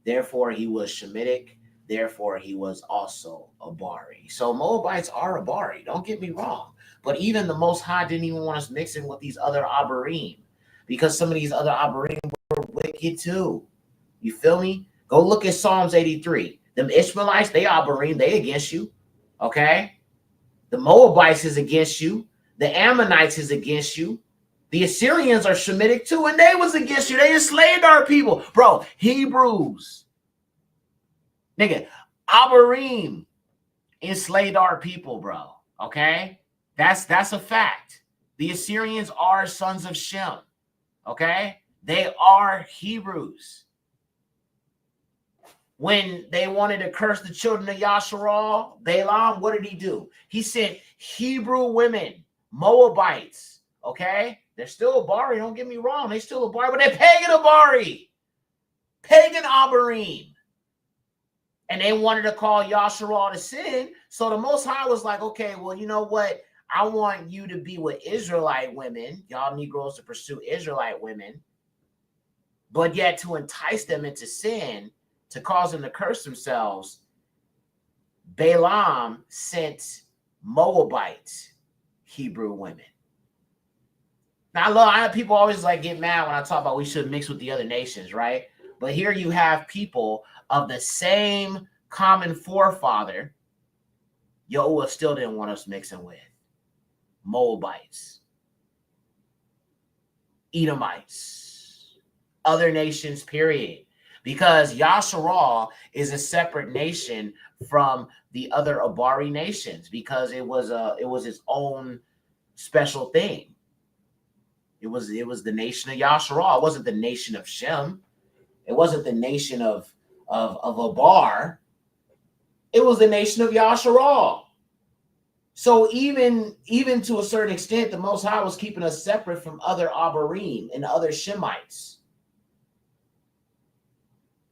Therefore, he was Shemitic. Therefore, he was also Abary. So Moabites are Abary. Don't get me wrong. But even the Most High didn't even want us mixing with these other Abarim. because some of these other Abary were wicked too. You feel me? Go look at Psalms 83. Them Ishmaelites, they Abary, they against you. Okay? The Moabites is against you. The Ammonites is against you. The Assyrians are Shemitic too, and they was against you. They enslaved our people. Bro, Hebrews. Nigga, Abarim enslaved our people, bro. Okay? That's a fact. The Assyrians are sons of Shem. Okay? They are Hebrews. When they wanted to curse the children of Yasharal, Balaam, what did he do? He sent Hebrew women, Moabites. Okay? They're still Abary, don't get me wrong. They're still Abary, but they're pagan Abary. Pagan Abarim. And they wanted to call Yasharal to sin. So the Most High was like, okay, well, you know what? I want you to be with Israelite women, y'all Negroes to pursue Israelite women, but yet to entice them into sin, to cause them to curse themselves, Balaam sent Moabite Hebrew women. Now, I people always like get mad when I talk about we should mix with the other nations, right? But here you have people of the same common forefather, Yahuwah still didn't want us mixing with. Moabites, Edomites, other nations, period. Because Yasharal is a separate nation from the other Abary nations because it was its own special thing. It was the nation of Yasharal. It wasn't the nation of Shem. It wasn't the nation of Abar. It was the nation of Yasharal. So even to a certain extent, the Most High was keeping us separate from other Abarim and other Shemites.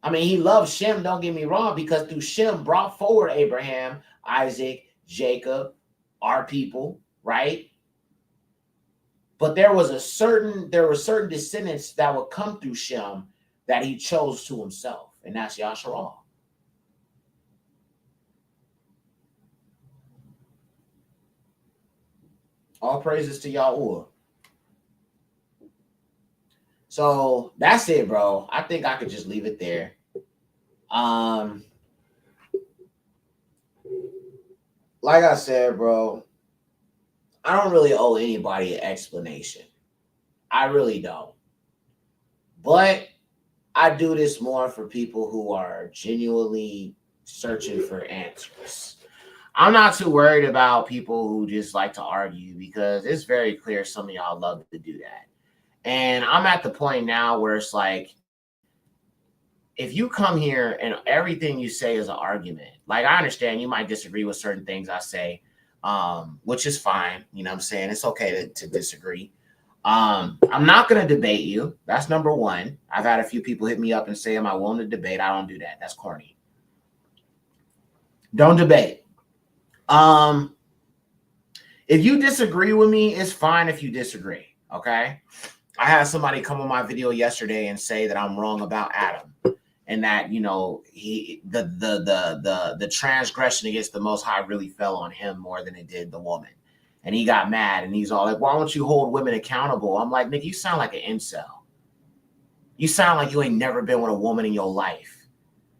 I mean, he loved Shem, don't get me wrong, because through Shem brought forward Abraham, Isaac, Jacob, our people, right? But there were certain descendants that would come through Shem that he chose to himself, and that's Yasharal. All praises to Yahuwah. So that's it, bro. I think I could just leave it there. Like I said, bro, I don't really owe anybody an explanation. I really don't. But I do this more for people who are genuinely searching for answers. I'm not too worried about people who just like to argue because it's very clear some of y'all love to do that. And I'm at the point now where it's like, if you come here and everything you say is an argument, like I understand you might disagree with certain things I say, which is fine. You know what I'm saying? It's okay to disagree. I'm not going to debate you. That's number one. I've had a few people hit me up and say, am I willing to debate? I don't do that. That's corny. Don't debate. If you disagree with me, it's fine if you disagree. Okay. I had somebody come on my video yesterday and say that I'm wrong about Adam and that, you know, the transgression against the Most High really fell on him more than it did the woman. And he got mad and he's all like, why don't you hold women accountable? I'm like, nigga, you sound like an incel. You sound like you ain't never been with a woman in your life.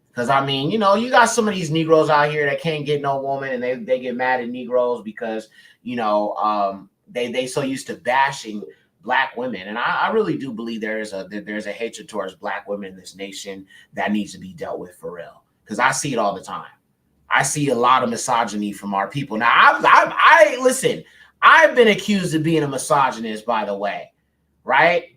Because, I mean, you know, you got some of these Negroes out here that can't get no woman and they get mad at Negroes because, you know, they so used to bashing Black women. And I really do believe there's a hatred towards Black women in this nation that needs to be dealt with for real. Because I see it all the time. I see a lot of misogyny from our people. Now, I listen, I've been accused of being a misogynist, by the way, right?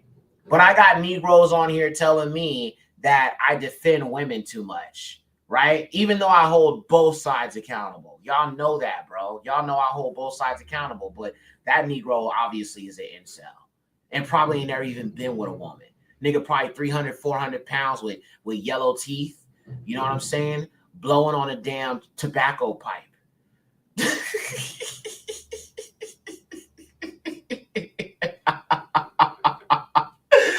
But I got Negroes on here telling me that I defend women too much, right? Even though I hold both sides accountable. Y'all know that, bro. Y'all know I hold both sides accountable, but that Negro obviously is an incel and probably ain't never even been with a woman. Nigga probably 300, 400 pounds with yellow teeth. You know what I'm saying? Blowing on a damn tobacco pipe.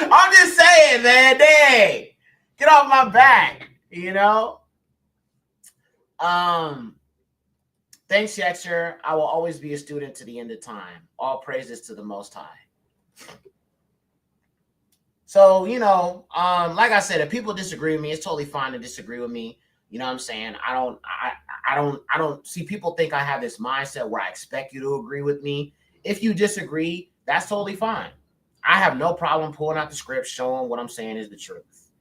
I'm just saying, man, dang. Get off my back, you know? Thanks, Yetcher. I will always be a student to the end of time. All praises to the Most High. So, like I said, if people disagree with me, it's totally fine to disagree with me. You know what I'm saying? I don't see people think I have this mindset where I expect you to agree with me. If you disagree, that's totally fine. I have no problem pulling out the script, showing what I'm saying is the truth.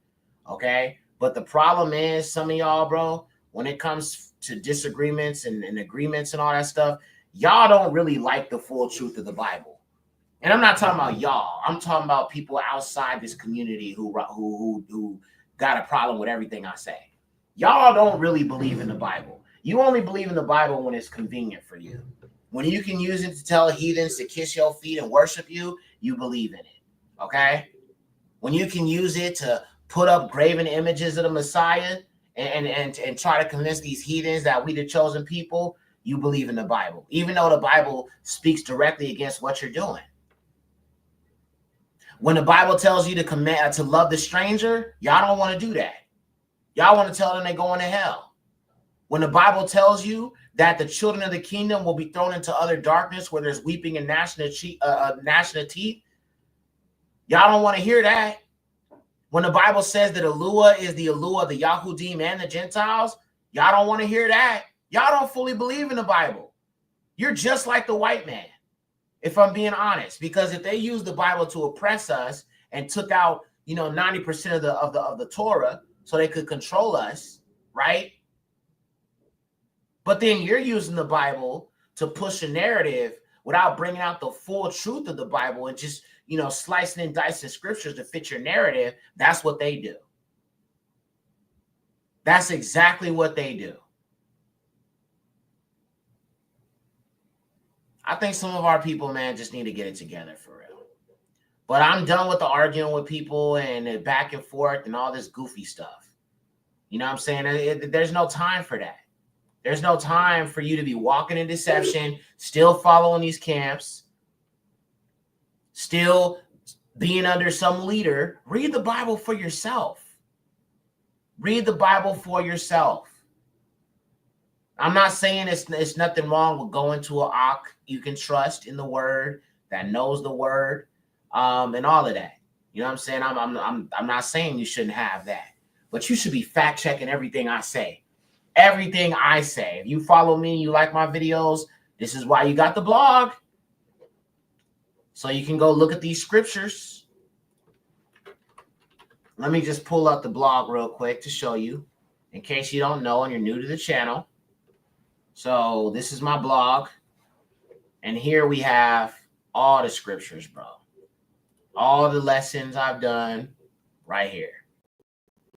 Okay. But the problem is, some of y'all, bro, when it comes to disagreements and agreements and all that stuff, y'all don't really like the full truth of the Bible. And I'm not talking about y'all. I'm talking about people outside this community who got a problem with everything I say. Y'all don't really believe in the Bible. You only believe in the Bible when it's convenient for you. When you can use it to tell heathens to kiss your feet and worship you, you believe in it. Okay? When you can use it to put up graven images of the Messiah and try to convince these heathens that we the chosen people, you believe in the Bible, even though the Bible speaks directly against what you're doing. When the Bible tells you to command to love the stranger, y'all don't want to do that. Y'all want to tell them they're going to hell. When the Bible tells you that the children of the kingdom will be thrown into utter darkness where there's weeping and gnashing of teeth, y'all don't want to hear that. When the Bible says that Elua is the Elua of the Yahudim and the Gentiles, y'all don't want to hear that. Y'all don't fully believe in the Bible. You're just like the white man, if I'm being honest, because if they used the Bible to oppress us and took out, 90% of the Torah so they could control us, right? But then you're using the Bible to push a narrative without bringing out the full truth of the Bible and just, slicing and dicing scriptures to fit your narrative. That's what they do. That's exactly what they do. I think some of our people, man, just need to get it together for real. But I'm done with the arguing with people and the back and forth and all this goofy stuff. You know what I'm saying? There's no time for that. There's no time for you to be walking in deception, still following these camps, still being under some leader. Read the Bible for yourself. Read the Bible for yourself. I'm not saying it's nothing wrong with going to an Ak you can trust in the word, that knows the word, and all of that. You know what I'm saying? I'm not saying you shouldn't have that, but you should be fact checking everything I say. Everything I say. If you follow me, you like my videos, this is why you got the blog. So you can go look at these scriptures. Let me just pull up the blog real quick to show you, in case you don't know and you're new to the channel. So this is my blog. And here we have all the scriptures, bro. All the lessons I've done right here.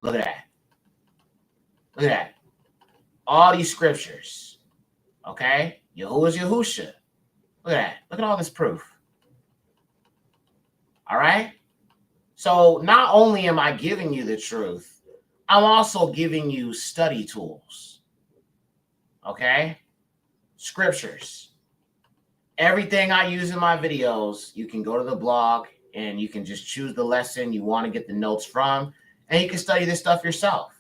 Look at that. Look at that. All these scriptures. Okay? Yahuwah is Yahusha. Look at that. Look at all this proof. All right? So not only am I giving you the truth, I'm also giving you study tools. Okay? Scriptures. Everything I use in my videos, you can go to the blog and you can just choose the lesson you want to get the notes from, and you can study this stuff yourself.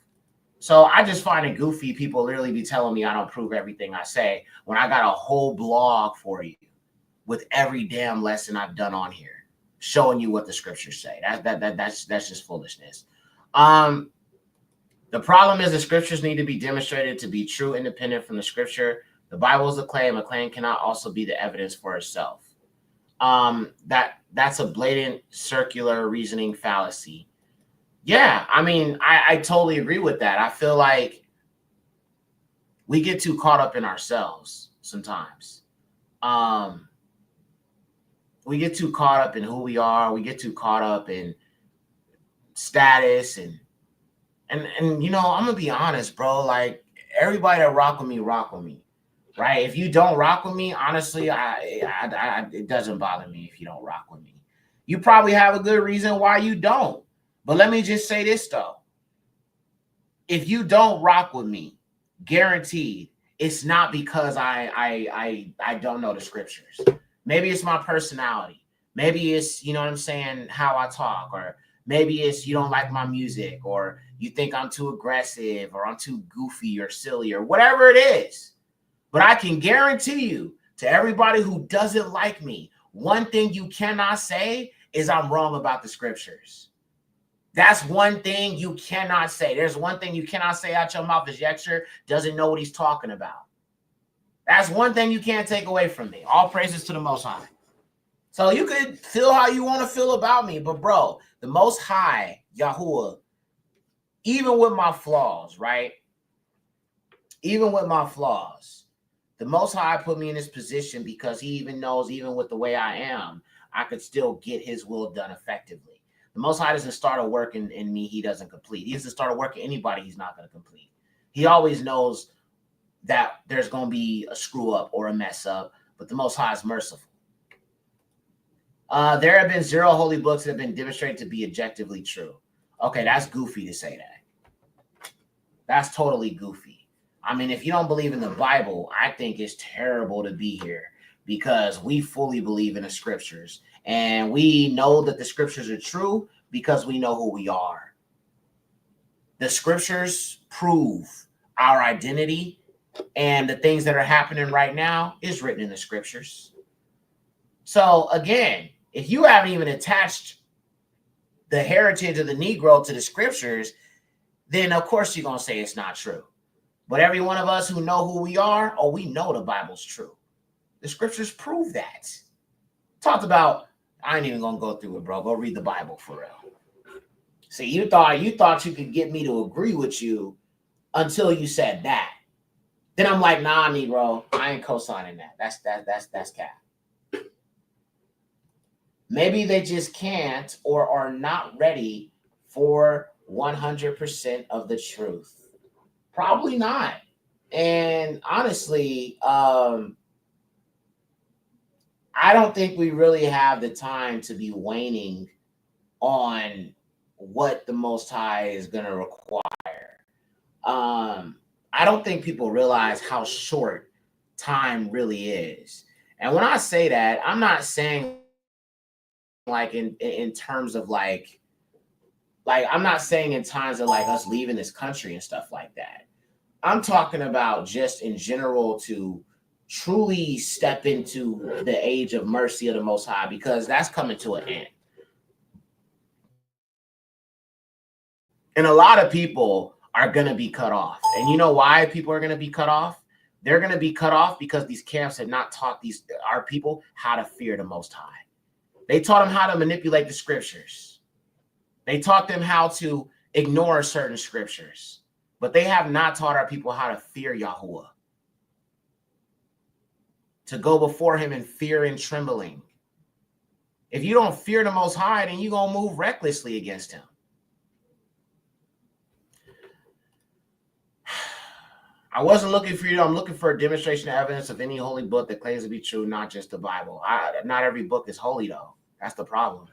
So I just find it goofy. People literally be telling me I don't prove everything I say when I got a whole blog for you with every damn lesson I've done on here, showing you what the scriptures say. That's just foolishness. The problem is the scriptures need to be demonstrated to be true, independent from the scripture. The Bible is a claim. A claim cannot also be the evidence for itself. That's a blatant circular reasoning fallacy. Yeah, I mean, I totally agree with that. I feel like we get too caught up in ourselves sometimes. We get too caught up in who we are. We get too caught up in status and I'm gonna be honest, bro. Like, everybody that rock with me, right? If you don't rock with me, honestly, it doesn't bother me if you don't rock with me. You probably have a good reason why you don't. But let me just say this though. If you don't rock with me, guaranteed, it's not because I don't know the scriptures. Maybe it's my personality. Maybe it's, you know what I'm saying, how I talk, or maybe it's you don't like my music, or you think I'm too aggressive, or I'm too goofy or silly, or whatever it is. But I can guarantee you, to everybody who doesn't like me, one thing you cannot say is I'm wrong about the scriptures. That's one thing you cannot say. There's one thing you cannot say out your mouth is Yexer doesn't know what he's talking about. That's one thing you can't take away from me. All praises to the Most High. So you could feel how you want to feel about me, but bro, the Most High, Yahuwah, even with my flaws, right? Even with my flaws, the Most High put me in this position because he even knows, even with the way I am, I could still get his will done effectively. The Most High doesn't start a work in me he doesn't complete. He doesn't start a work in anybody he's not going to complete. He always knows that there's going to be a screw up or a mess up, but the Most High is merciful. There have been 0 holy books that have been demonstrated to be objectively true. Okay, that's goofy to say that. That's totally goofy. I mean, if you don't believe in the Bible, I think it's terrible to be here because we fully believe in the scriptures. And we know that the scriptures are true because we know who we are. The scriptures prove our identity, and the things that are happening right now is written in the scriptures. So again, if you haven't even attached the heritage of the Negro to the scriptures, then of course you're going to say it's not true. But every one of us who know who we are, oh, we know the Bible's true. The scriptures prove that. Talked about, I ain't even going to go through it, bro. Go read the Bible for real. See, you thought you could get me to agree with you until you said that. Then I'm like, nah, Negro, I ain't co-signing that. That's cap. Maybe they just can't or are not ready for 100% of the truth. Probably not. And honestly, I don't think we really have the time to be waning on what the Most High is going to require. I don't think people realize how short time really is. And when I say that, I'm not saying like in terms of like I'm not saying in times of like us leaving this country and stuff like that. I'm talking about just in general to truly step into the age of mercy of the Most High, because that's coming to an end. And a lot of people are going to be cut off. And you know why people are going to be cut off? They're going to be cut off because these camps have not taught our people how to fear the Most High. They taught them how to manipulate the scriptures. They taught them how to ignore certain scriptures. But they have not taught our people how to fear Yahuwah. To go before him in fear and trembling. If you don't fear the Most High, then you're going to move recklessly against him. I wasn't looking for you. I'm looking for a demonstration of evidence of any holy book that claims to be true, not just the Bible. Not every book is holy, though. That's the problem.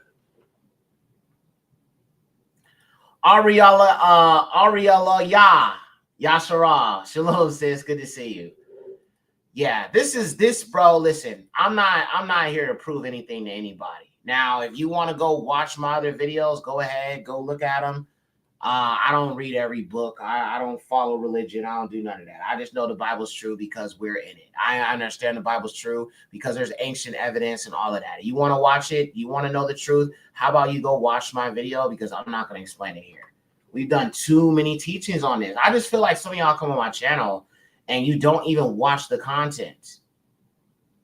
Ariella Yashara. Shalom, sis. Good to see you. Yeah, this, bro. Listen, I'm not here to prove anything to anybody. Now, if you want to go watch my other videos, go ahead, go look at them. I don't read every book. I don't follow religion. I don't do none of that. I just know the Bible's true because we're in it. I understand the Bible's true because there's ancient evidence and all of that. You want to watch it? You want to know the truth? How about you go watch my video, because I'm not going to explain it here. We've done too many teachings on this. I just feel like some of y'all come on my channel and you don't even watch the content.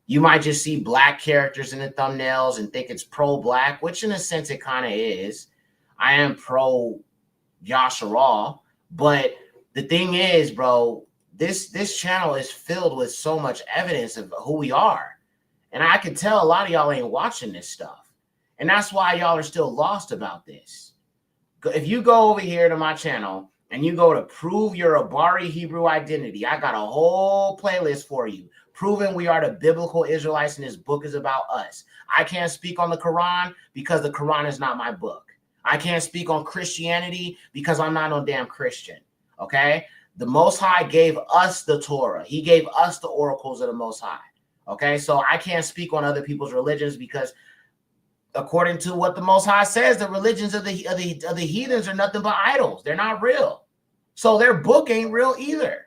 You might just see black characters in the thumbnails and think it's pro-black, which in a sense it kind of is. I am pro Yashara, but the thing is, bro, this channel is filled with so much evidence of who we are, and I can tell a lot of y'all ain't watching this stuff, and that's why y'all are still lost about this. If you go over here to my channel and you go to prove your Abary Hebrew identity, I got a whole playlist for you proving we are the biblical Israelites and this book is about us. I can't speak on the Quran because the Quran is not my book. I can't speak on Christianity because I'm not no damn Christian, okay? The Most High gave us the Torah. He gave us the oracles of the Most High, okay? So I can't speak on other people's religions because according to what the Most High says, the religions of the heathens are nothing but idols. They're not real. So their book ain't real either.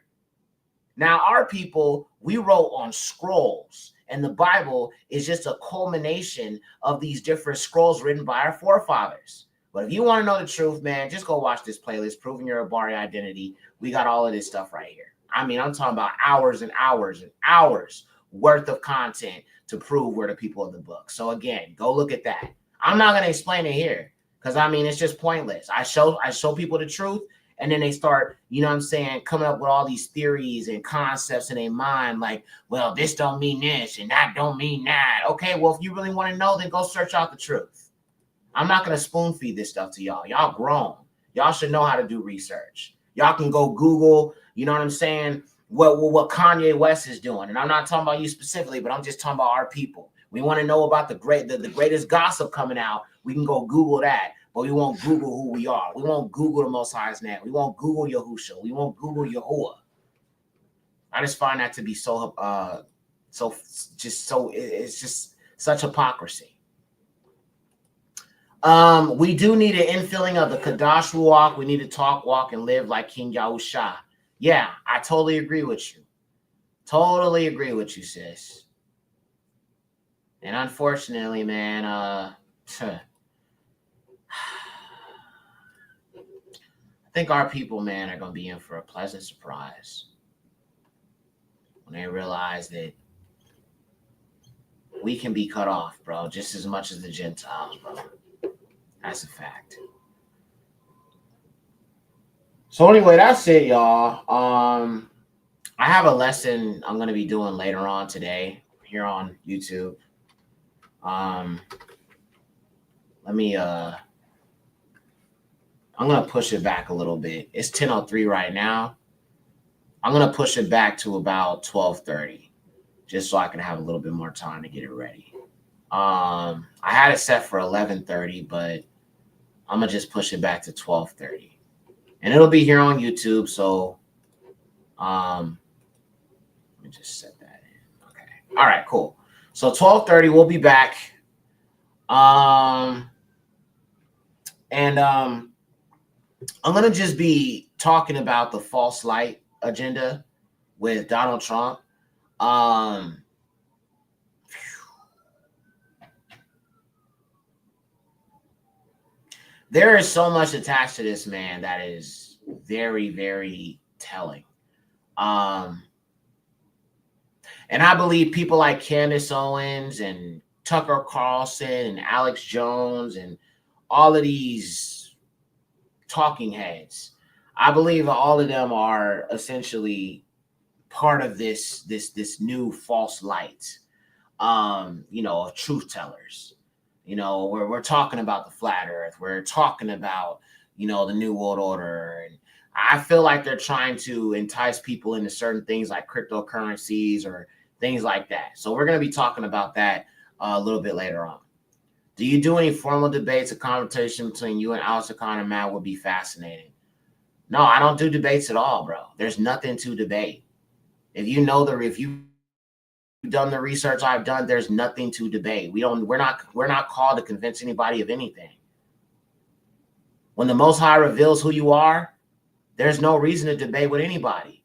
Now, our people, we wrote on scrolls, and the Bible is just a culmination of these different scrolls written by our forefathers. But if you want to know the truth, man, just go watch this playlist, Proving Your Abary Identity. We got all of this stuff right here. I mean, I'm talking about hours and hours and hours worth of content to prove we're the people of the book. So again, go look at that. I'm not going to explain it here because, I mean, it's just pointless. I show people the truth, and then they start, you know what I'm saying, coming up with all these theories and concepts in their mind like, well, this don't mean this and that don't mean that. Okay, well, if you really want to know, then go search out the truth. I'm not going to spoon feed this stuff to y'all. Y'all grown. Y'all should know how to do research. Y'all can go Google, you know what I'm saying, what Kanye West is doing. And I'm not talking about you specifically, but I'm just talking about our people. We want to know about the greatest gossip coming out. We can go Google that, but we won't Google who we are. We won't Google the Most High's name. We won't Google Yahusha. We won't Google Yahuwah. I just find that to be it's just such hypocrisy. We do need an infilling of the Kadash Ruach. We need to talk, walk, and live like King Yahusha. Yeah, I totally agree with you. Totally agree with you, sis. And unfortunately, man, I think our people, man, are going to be in for a pleasant surprise when they realize that we can be cut off, bro, just as much as the Gentiles, bro. That's a fact. So anyway, that's it, y'all. I have a lesson I'm going to be doing later on today here on YouTube. I'm going to push it back a little bit. It's 10:03 right now. I'm going to push it back to about 12:30 just so I can have a little bit more time to get it ready. I had it set for 11:30, but I'm going to just push it back to 12:30. And it'll be here on YouTube, so let me just set that in. Okay. All right, cool. So 12:30, we'll be back. I'm going to just be talking about the false light agenda with Donald Trump. There is so much attached to this, man, that is very, very telling. And I believe people like Candace Owens and Tucker Carlson and Alex Jones and all of these talking heads, I believe all of them are essentially part of this new false light, of truth tellers. We're talking about the flat earth. We're talking about, the New World Order. And I feel like they're trying to entice people into certain things like cryptocurrencies or things like that. So we're going to be talking about that a little bit later on. Do you do any formal debates? A conversation between you and Alistair Khan and Matt would be fascinating. No, I don't do debates at all, bro. There's nothing to debate. If you've done the research I've done, there's nothing to debate. We're not called to convince anybody of anything. When the Most High reveals who you are, there's no reason to debate with anybody.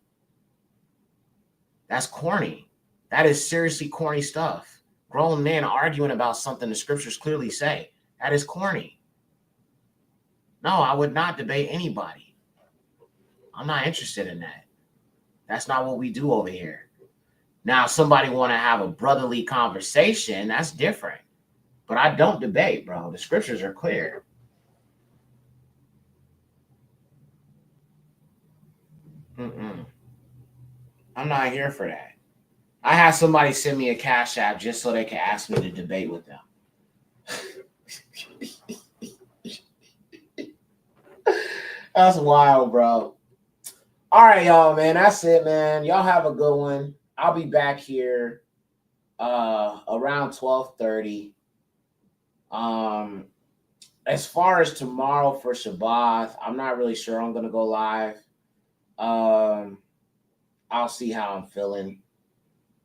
That's corny. That is seriously corny stuff. Grown men arguing about something the scriptures clearly say. That is corny. No, I would not debate anybody. I'm not interested in that. That's not what we do over here. Now, if somebody want to have a brotherly conversation, that's different. But I don't debate, bro. The scriptures are clear. I'm not here for that. I had somebody send me a Cash App just so they can ask me to debate with them. That's wild, bro. All right, y'all, man. That's it, man. Y'all have a good one. I'll be back here around 12:30. As far as tomorrow for Shabbat, I'm not really sure I'm going to go live. I'll see how I'm feeling.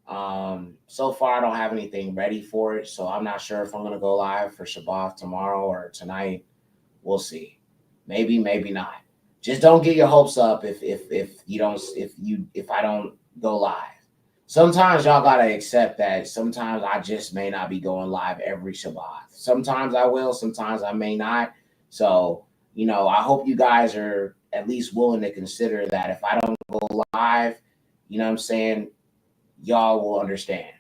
So far, I don't have anything ready for it, so I'm not sure if I'm going to go live for Shabbat tomorrow or tonight. We'll see. Maybe, maybe not. Just don't get your hopes up if I don't go live. Sometimes y'all gotta accept that sometimes I just may not be going live every Shabbat. Sometimes I will, sometimes I may not. So, I hope you guys are at least willing to consider that if I don't go live, you know what I'm saying, y'all will understand.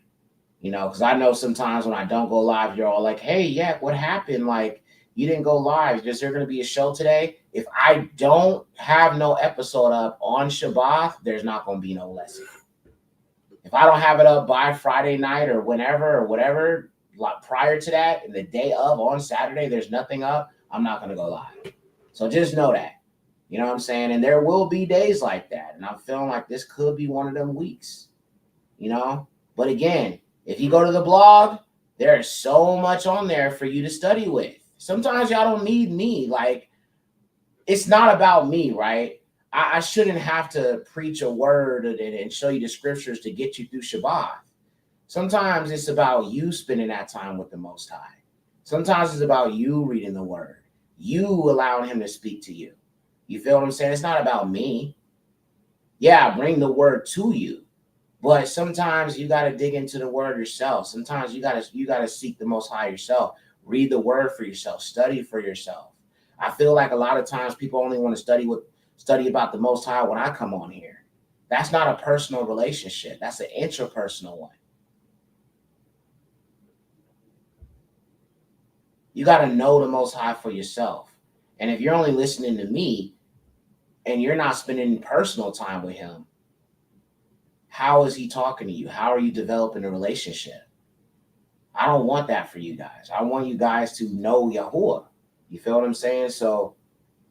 Because I know sometimes when I don't go live, you're all like, hey, yeah, what happened? Like, you didn't go live. Is there going to be a show today? If I don't have no episode up on Shabbat, there's not going to be no lesson. If I don't have it up by Friday night or whenever or whatever, like prior to that, and the day of on Saturday, there's nothing up, I'm not going to go live. So just know that. You know what I'm saying? And there will be days like that. And I'm feeling like this could be one of them weeks. But again, if you go to the blog, there's so much on there for you to study with. Sometimes y'all don't need me. Like, it's not about me, right? I shouldn't have to preach a word and show you the scriptures to get you through Shabbat. Sometimes it's about you spending that time with the Most High. Sometimes it's about you reading the word, you allowing him to speak to you. You feel what I'm saying? It's not about me. Yeah, I bring the word to you. But sometimes you got to dig into the word yourself. Sometimes you got to seek the Most High yourself. Read the word for yourself. Study for yourself. I feel like a lot of times people only want to study about the Most High when I come on here. That's not a personal relationship. That's an intrapersonal one. You got to know the Most High for yourself. And if you're only listening to me and you're not spending personal time with him, how is he talking to you? How are you developing a relationship? I don't want that for you guys. I want you guys to know Yahuwah. You feel what I'm saying? So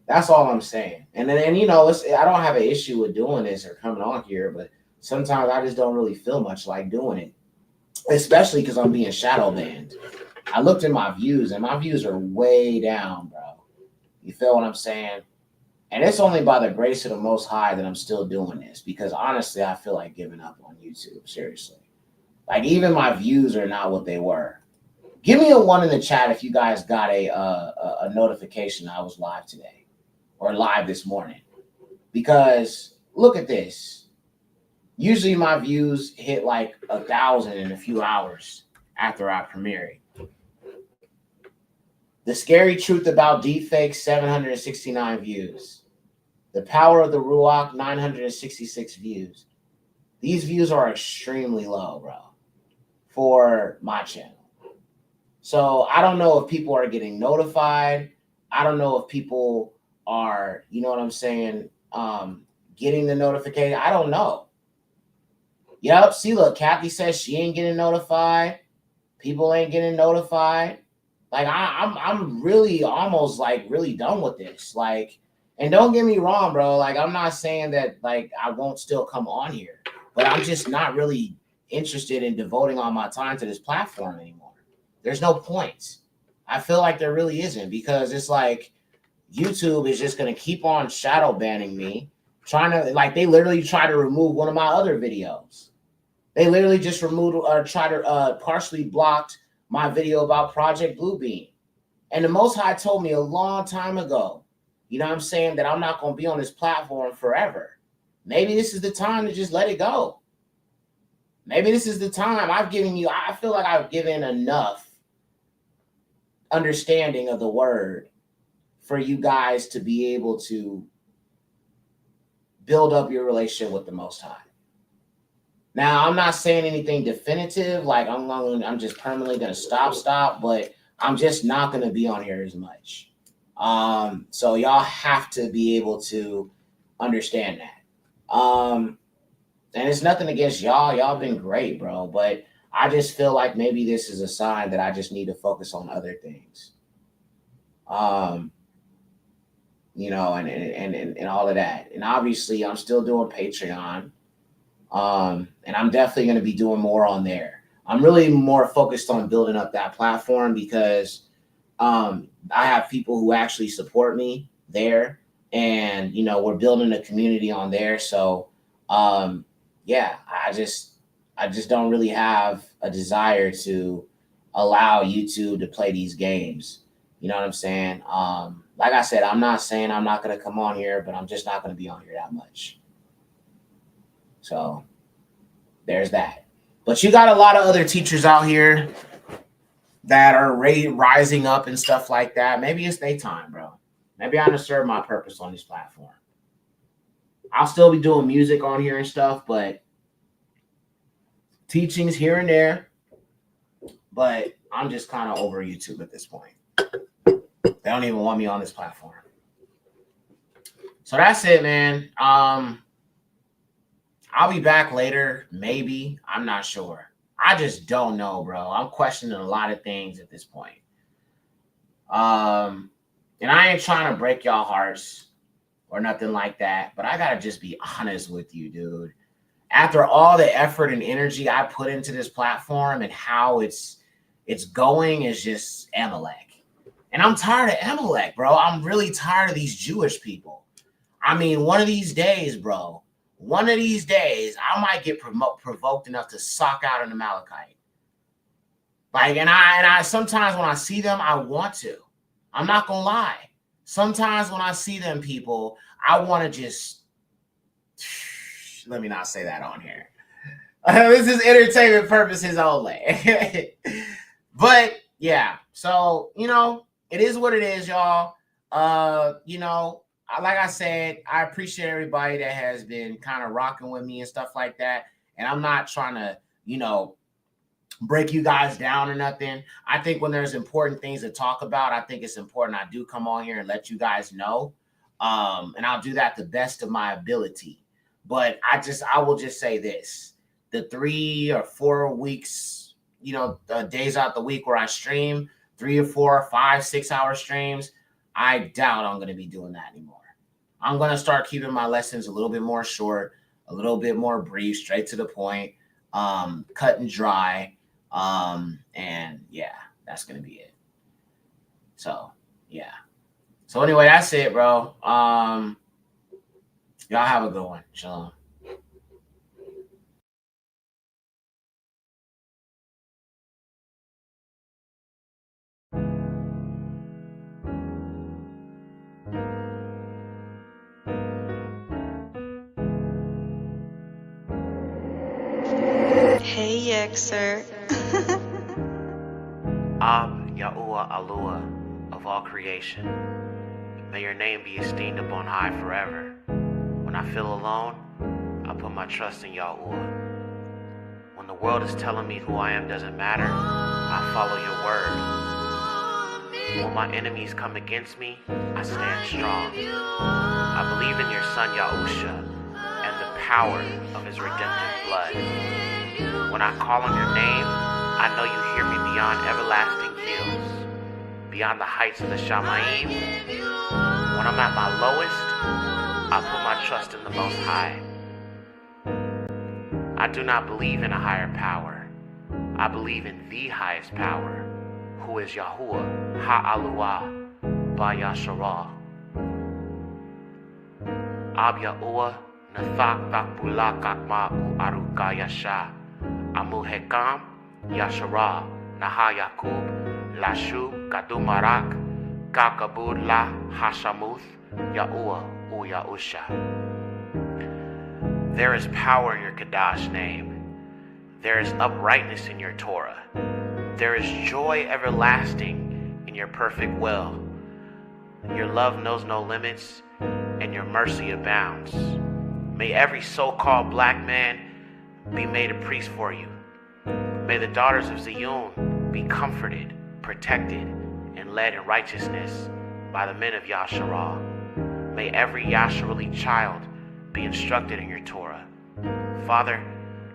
that's all I'm saying. And then, I don't have an issue with doing this or coming on here, but sometimes I just don't really feel much like doing it, especially because I'm being shadow banned. I looked at my views, and my views are way down, bro. You feel what I'm saying? And it's only by the grace of the Most High that I'm still doing this, because honestly, I feel like giving up on YouTube, seriously. Like, even my views are not what they were. Give me a 1 in the chat if you guys got a notification I was live today or live this morning. Because look at this. Usually my views hit like 1,000 in a few hours after I premiere it. The Scary Truth About Deepfakes, 769 views. The Power of the Ruach, 966 views. These views are extremely low, bro, for my channel. So I don't know if people are getting notified. I don't know if people are, you know what I'm saying, getting the notification. I don't know. Yep, see, look, Kathy says she ain't getting notified. People ain't getting notified. Like, I'm really almost like really done with this. Like, and don't get me wrong, bro. Like, I'm not saying that like I won't still come on here, but I'm just not really interested in devoting all my time to this platform anymore. There's no point. I feel like there really isn't, because it's like YouTube is just going to keep on shadow banning me, trying to, like, they literally try to remove one of my other videos. They literally just removed or tried to partially blocked my video about Project Bluebeam. And the Most High told me a long time ago, you know what I'm saying, that I'm not going to be on this platform forever. Maybe this is the time to just let it go. Maybe this is the time. I feel like I've given enough understanding of the word for you guys to be able to build up your relationship with the Most High. Now, I'm not saying anything definitive, like I'm just permanently going to stop, but I'm just not going to be on here as much. So y'all have to be able to understand that. And it's nothing against y'all. Y'all been great, bro. But I just feel like maybe this is a sign that I just need to focus on other things. And all of that. And obviously I'm still doing Patreon. And I'm definitely going to be doing more on there. I'm really more focused on building up that platform because I have people who actually support me there, and we're building a community on there. So I just don't really have a desire to allow YouTube to play these games. You know what I'm saying? Like I said, I'm not saying I'm not going to come on here, but I'm just not going to be on here that much. So there's that. But you got a lot of other teachers out here that are rising up and stuff like that. Maybe it's their time, bro. Maybe I serve my purpose on this platform. I'll still be doing music on here and stuff, but teachings here and there. But I'm just kind of over YouTube at this point. They don't even want me on this platform. So that's it, man. I'll be back later, maybe. I'm not sure. I just don't know, bro. I'm questioning a lot of things at this point. And I ain't trying to break y'all hearts or nothing like that, but I gotta just be honest with you, dude. After all the effort and energy I put into this platform and how it's going is just Amalek. And I'm tired of Amalek, bro. I'm really tired of these Jewish people. I mean, one of these days, bro, one of these days, I might get provoked enough to sock out an Amalekite. Like, and I sometimes when I see them, I want to. I'm not gonna lie. Sometimes when I see them people, I want to just let me not say that on here. This is entertainment purposes only. But yeah, so it is what it is, y'all. Like I said, I appreciate everybody that has been kind of rocking with me and stuff like that. And I'm not trying to, break you guys down or nothing. I think when there's important things to talk about, I think it's important I do come on here and let you guys know. And I'll do that the best of my ability. But I will just say this. The 3 or 4 weeks, days out the week where I stream, 3 or 4 or 5, 6 hour streams, I doubt I'm going to be doing that anymore. I'm going to start keeping my lessons a little bit more short, a little bit more brief, straight to the point, cut and dry. And yeah, that's going to be it. So, yeah. So anyway, that's it, bro. Y'all have a good one. Shalom. Hey, Yexer. Ab Yahuwah Alua of all creation, may your name be esteemed upon high forever. When I feel alone, I put my trust in Yahuwah. When the world is telling me who I am doesn't matter, I follow your word. When my enemies come against me, I stand strong. I believe in your son Yahusha and the power of his redemptive blood. When I call on your name, I know you hear me beyond everlasting hills, beyond the heights of the Shamayim. When I'm at my lowest, I put my trust in the Most High. I do not believe in a higher power. I believe in the highest power, who is Yahuwah Ha'aluah Ba'yasharah. Ab Yahuwah Nathak Takbula Kakma U'aruka Yasha Amu Hekam Yashara Naha Yakub Lashu Kadumarak Kakabud La Hashamuth Yahuwah Uyahusha. There is power in your Kadash name. There is uprightness in your Torah. There is joy everlasting in your perfect will. Your love knows no limits, and your mercy abounds. May every so-called black man be made a priest for you. May the daughters of Zion be comforted, protected, and led in righteousness by the men of Yasharah. May every Yasharali child be instructed in your Torah. Father,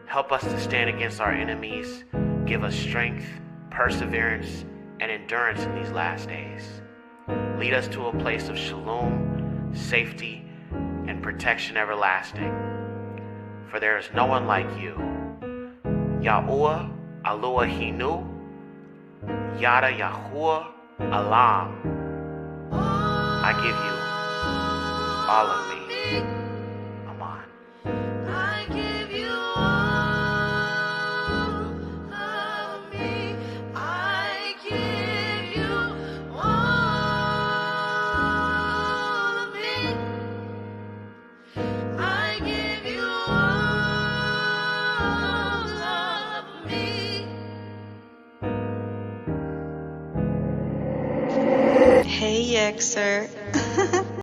help us to stand against our enemies. Give us strength, perseverance, and endurance in these last days. Lead us to a place of shalom, safety, and protection everlasting. For there is no one like you. Yahuwah Elohinu, Yada Yahuwah Alam. I give you all of me. Aman. I give you all of me. I give you all of me. I give you all of me. Hey, Xer.